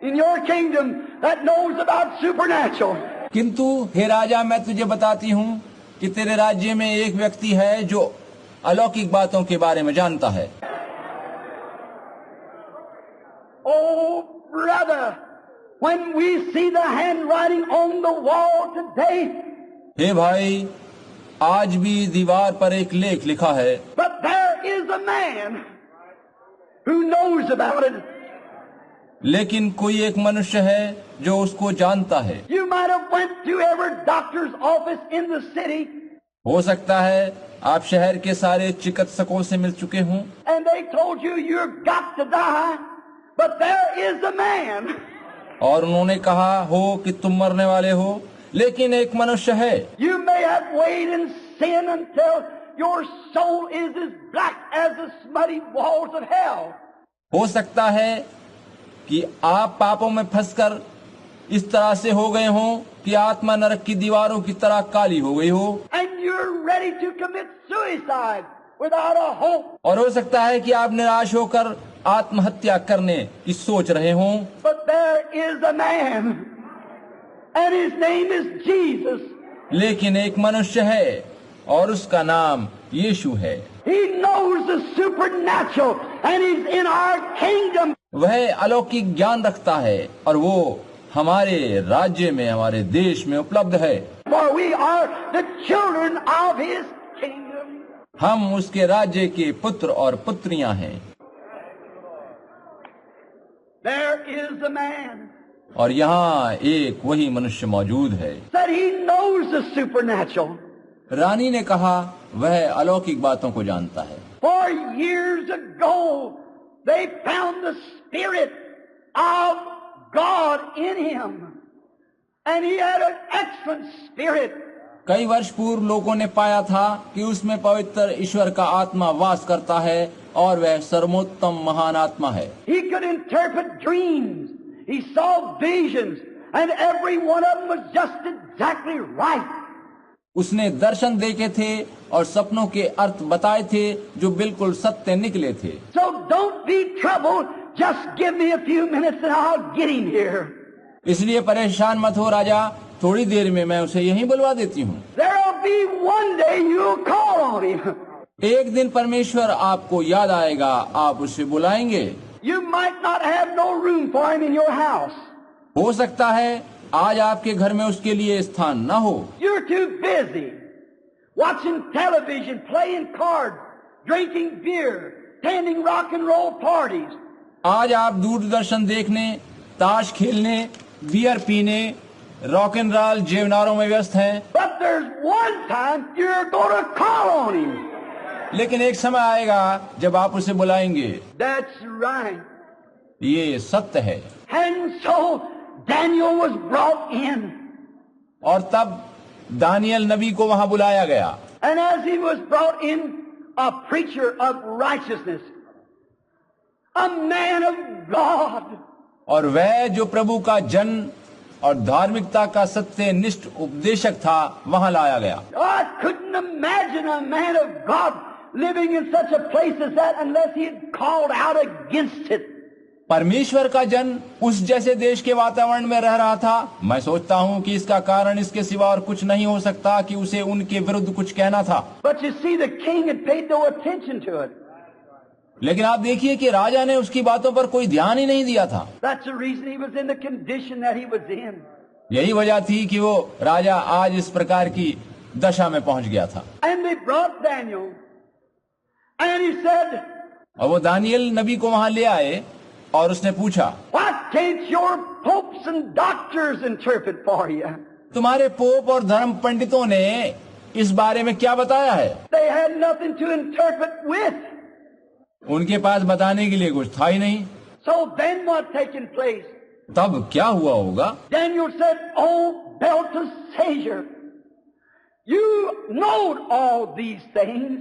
in your kingdom that knows about supernatural. किंतु हे राजा, मैं तुझे बताती हूँ कि तेरे राज्य में एक व्यक्ति है जो अलौकिक बातों के बारे में जानता है। Oh brother, when we see the handwriting on the wall today, हे भाई, आज भी दीवार पर एक लेख लिखा है, but there is a man who knows about it. लेकिन कोई एक मनुष्य है जो उसको जानता है। You might have went to every doctor's office in the city, हो सकता है आप शहर के सारे चिकित्सकों से मिल चुके हों and they told you you've got to die, but there is a man. और उन्होंने कहा हो कि तुम मरने वाले हो, लेकिन एक मनुष्य है। You may have waited in sin until your soul is as black as the smutty walls of hell. हो सकता है कि आप पापों में फंसकर इस तरह से हो गए हों कि आत्मा नरक की दीवारों की तरह काली हो गई हो, And you're ready to commit suicide without a hope. और हो सकता है कि आप निराश होकर आत्महत्या करने की सोच रहे हों। But there is a man, and his name is Jesus. लेकिन एक मनुष्य है और उसका नाम यीशु है। He knows the supernatural and he's in our kingdom. वह अलौकिक ज्ञान रखता है और वो हमारे राज्य में, हमारे देश में उपलब्ध है। For we are the children of his kingdom. हम उसके राज्य के पुत्र और पुत्रियां हैं। There is the man और यहाँ एक वही मनुष्य मौजूद है। that he knows the supernatural. रानी ने कहा वह अलौकिक बातों को जानता है। For years ago, they found the Spirit of God in him. And he had an excellent spirit. कई वर्ष पूर्व लोगों ने पाया था कि उसमें पवित्र ईश्वर का आत्मा वास करता है और वह सर्वोत्तम महान आत्मा है। He could interpret dreams. He saw visions. And every one of them was just exactly right. उसने दर्शन देखे थे और सपनों के अर्थ बताए थे जो बिल्कुल सत्य निकले थे। So don't be troubled. Just give me a few minutes and I'll get him here. इसलिए परेशान मत हो राजा, थोड़ी देर में मैं उसे यहीं बुलवा देती हूँ। There'll be one day you'll call on him. एक दिन परमेश्वर आपको याद आएगा, आप उसे बुलाएंगे। You might not have no room for him in your house. हो सकता है आज आपके घर में उसके लिए स्थान न हो। You're too busy watching television, playing cards, drinking beer, attending rock and roll parties. आज आप दूरदर्शन देखने, ताश खेलने, बियर पीने, रॉक एंड रोल जेवनारों में व्यस्त हैं। But there's one time you're going to call on him. लेकिन एक समय आएगा जब आप उसे बुलाएंगे। That's right. ये सत्य है। And so Daniel was brought in. और तब दानियल नबी को वहां बुलाया गया। And as he was brought in, a preacher of righteousness, a man of God. और वह जो प्रभु का जन और धार्मिकता का सत्यनिष्ठ उपदेशक था वहां लाया गया। I couldn't imagine a man of God living in such a place as that unless he had called out against it. परमेश्वर का जन उस जैसे देश के वातावरण में रह रहा था। मैं सोचता हूं कि इसका कारण इसके सिवा और कुछ नहीं हो सकता कि उसे उनके विरुद्ध कुछ कहना था। But you see, the king had paid no attention to it. लेकिन आप देखिए कि राजा ने उसकी बातों पर कोई ध्यान ही नहीं दिया था। That's the reason he was in the condition that he was in. यही वजह थी कि वो राजा आज इस प्रकार की दशा में पहुंच गया था। And they brought Daniel, and he said, और वो दानियल नबी को वहां ले आए और उसने पूछा, "Why can't your popes and doctors interpret for you?" तुम्हारे पोप और धर्म पंडितों ने इस बारे में क्या बताया है? They had nothing to interpret with. उनके पास बताने के लिए कुछ था ही नहीं। So then what taken place? तब क्या हुआ होगा? Daniel said, "Oh, Belteshazzar, you know all these things.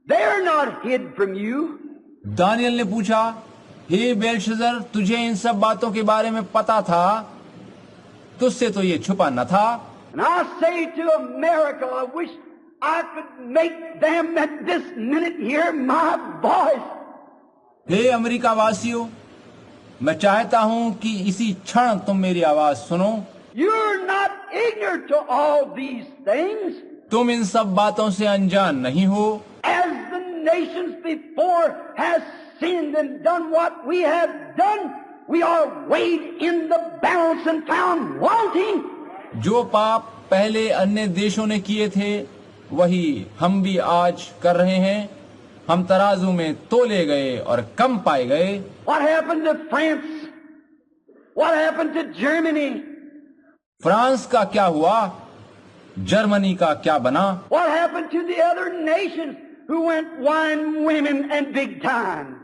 They're not hid from you." दानियल ने पूछा, हे बेलशस्सर, तुझे इन सब बातों के बारे में पता था, तुझसे तो ये छुपा न था। And I say to America, I wish I could make them at this minute hear my voice. हे अमेरिका वासियों, मैं चाहता हूं कि इसी क्षण तुम मेरी आवाज सुनो। You're not ignorant to all these things. तुम इन सब बातों से अनजान नहीं हो। As the nations before has sinned and done what we have done, we are weighed in the balance and found wanting. जो पाप पहले अन्य देशों ने किए थे वही हम भी आज कर रहे हैं। हम तराजू में तोले गए और कम पाए गए। What happened to France? What happened to Germany? France का क्या हुआ? जर्मनी का क्या बना? What happened to the other nations who went wine, women, and big time?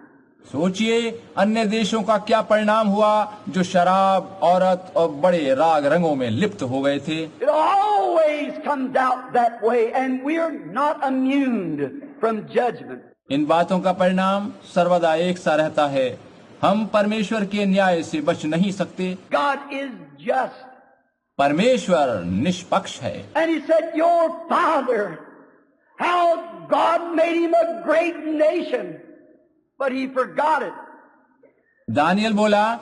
सोचिए अन्य देशों का क्या परिणाम हुआ जो शराब, औरत और बड़े राग रंगों में लिप्त हो गए थे। It always comes out that way, and we're not immune from judgment. इन बातों का परिणाम सर्वदा एक सा रहता है। हम परमेश्वर के न्याय से बच नहीं सकते। God is just. परमेश्वर निष्पक्ष है। And he said, your father, how God made him a great nation, but he forgot it. दानियल बोला,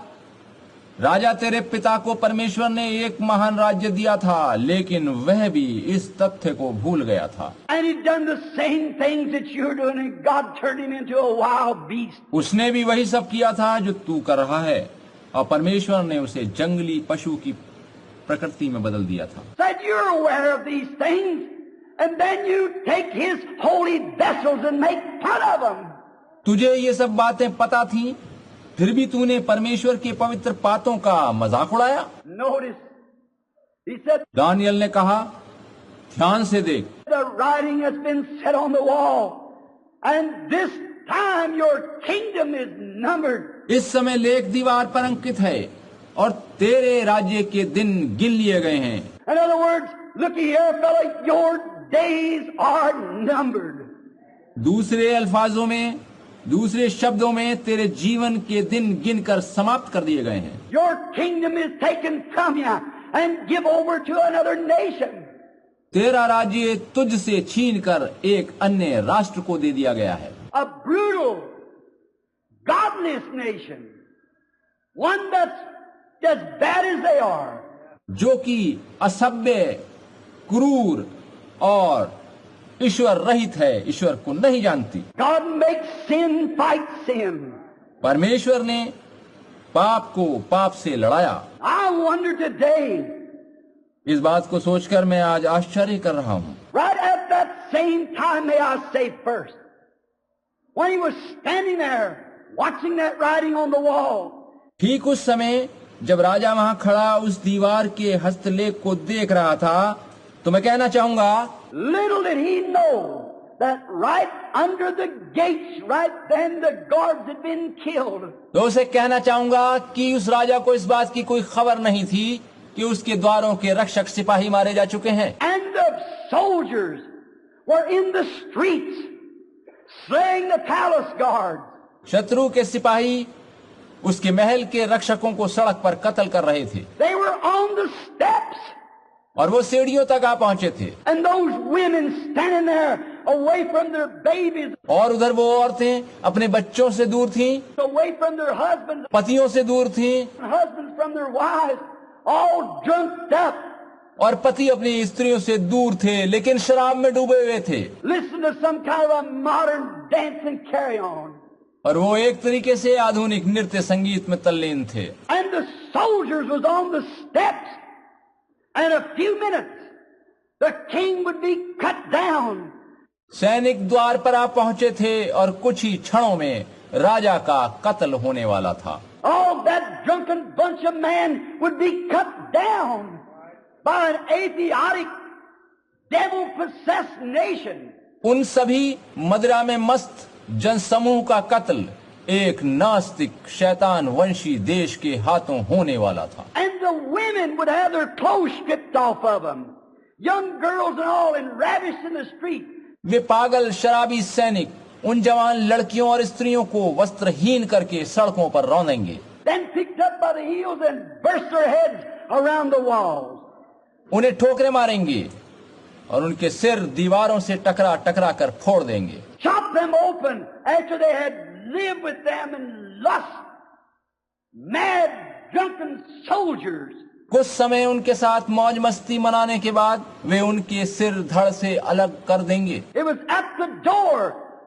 राजा तेरे पिता को परमेश्वर ने एक महान राज्य दिया था, लेकिन वह भी इस तथ्य को भूल गया था। And he'd done the same things that you're doing, and God turned him into a wild beast. उसने भी वही सब किया था जो तू कर रहा है, और परमेश्वर ने उसे जंगली पशु की प्रकृति में बदल दिया था। Said you're aware of these things, and then you take his holy vessels and make fun of them. तुझे ये सब बातें पता थी, फिर भी तूने परमेश्वर के पवित्र पातों का मजाक उड़ाया। Notice, he said, दानियल ने कहा, ध्यान से देख, the writing has been set on the wall, and this time your kingdom is numbered. इस समय लेख दीवार पर अंकित है और तेरे राज्य के दिन गिन लिए गए हैं। In other words, looky here, fella, your days are numbered. दूसरे अल्फाजों में, दूसरे शब्दों में तेरे जीवन के दिन गिनकर समाप्त कर दिए गए हैं। Your kingdom is taken from you and give over to another nation. तेरा राज्य तुझसे छीनकर एक अन्य राष्ट्र को दे दिया गया है। A brutal, godless nation. One that's as bad as they are. जो कि असभ्य, क्रूर और ईश्वर रहित है, ईश्वर को नहीं जानती। God makes sin fight sin. परमेश्वर ने पाप को पाप से लड़ाया। I wonder today, इस बात को सोचकर मैं आज आश्चर्य कर रहा हूँ। right at that same time, may I say first, when he was standing there watching that writing on the wall, ठीक उस समय जब राजा वहां खड़ा उस दीवार के हस्तलेख को देख रहा था, तो मैं कहना चाहूंगा, little did he know that right under the gates, right then, the guards had been killed. तो उसे कहना चाहूंगा कि उस राजा को इस बात की कोई खबर नहीं थी कि उसके द्वारों के रक्षक सिपाही मारे जा चुके हैं। And the soldiers were in the streets slaying the palace guards. शत्रु के सिपाही उसके महल के रक्षकों को सड़क पर कत्ल कर रहे थे। They were on the steps. और वो सीढ़ियों तक आ पहुंचे थे। And those women standing there away from their babies, और उधर वो औरतें अपने बच्चों से दूर थीं, away from their husbands, पतियों से दूर थीं, husbands from their wives, all drunk up. और पति अपनी स्त्रियों से दूर थे, लेकिन शराब में डूबे हुए थे। Listen to some kind of a modern dance and carry on. और वो एक तरीके से आधुनिक नृत्य संगीत में तल्लीन थे। And the soldiers was on the steps. And a few minutes, the king would be cut down. सैनिक द्वार पर आ पहुंचे थे और कुछ ही क्षणों में राजा का कत्ल होने वाला था। All that drunken bunch of men would be cut down by an idiotic, devil-possessed nation. उन सभी मदिरा में मस्त जनसमूह का कत्ल एक नास्तिक शैतान वंशी देश के हाथों होने वाला था। And the women would have their clothes stripped off of them. Young girls and all, and ravished in the street. वे पागल शराबी सैनिक उन जवान लड़कियों और स्त्रियों को वस्त्रहीन करके सड़कों पर रौंदेंगे। Then picked up by the heels and burst their heads around the walls. उन्हें ठोकरें मारेंगे और उनके सिर दीवारों से टकरा टकरा कर फोड़ देंगे। Chop them open after they had lived with them in lust. Mad, drunken soldiers. कुछ समय उनके साथ मौज मस्ती मनाने के बाद वे उनके सिर धड़ से अलग कर देंगे। It was at the door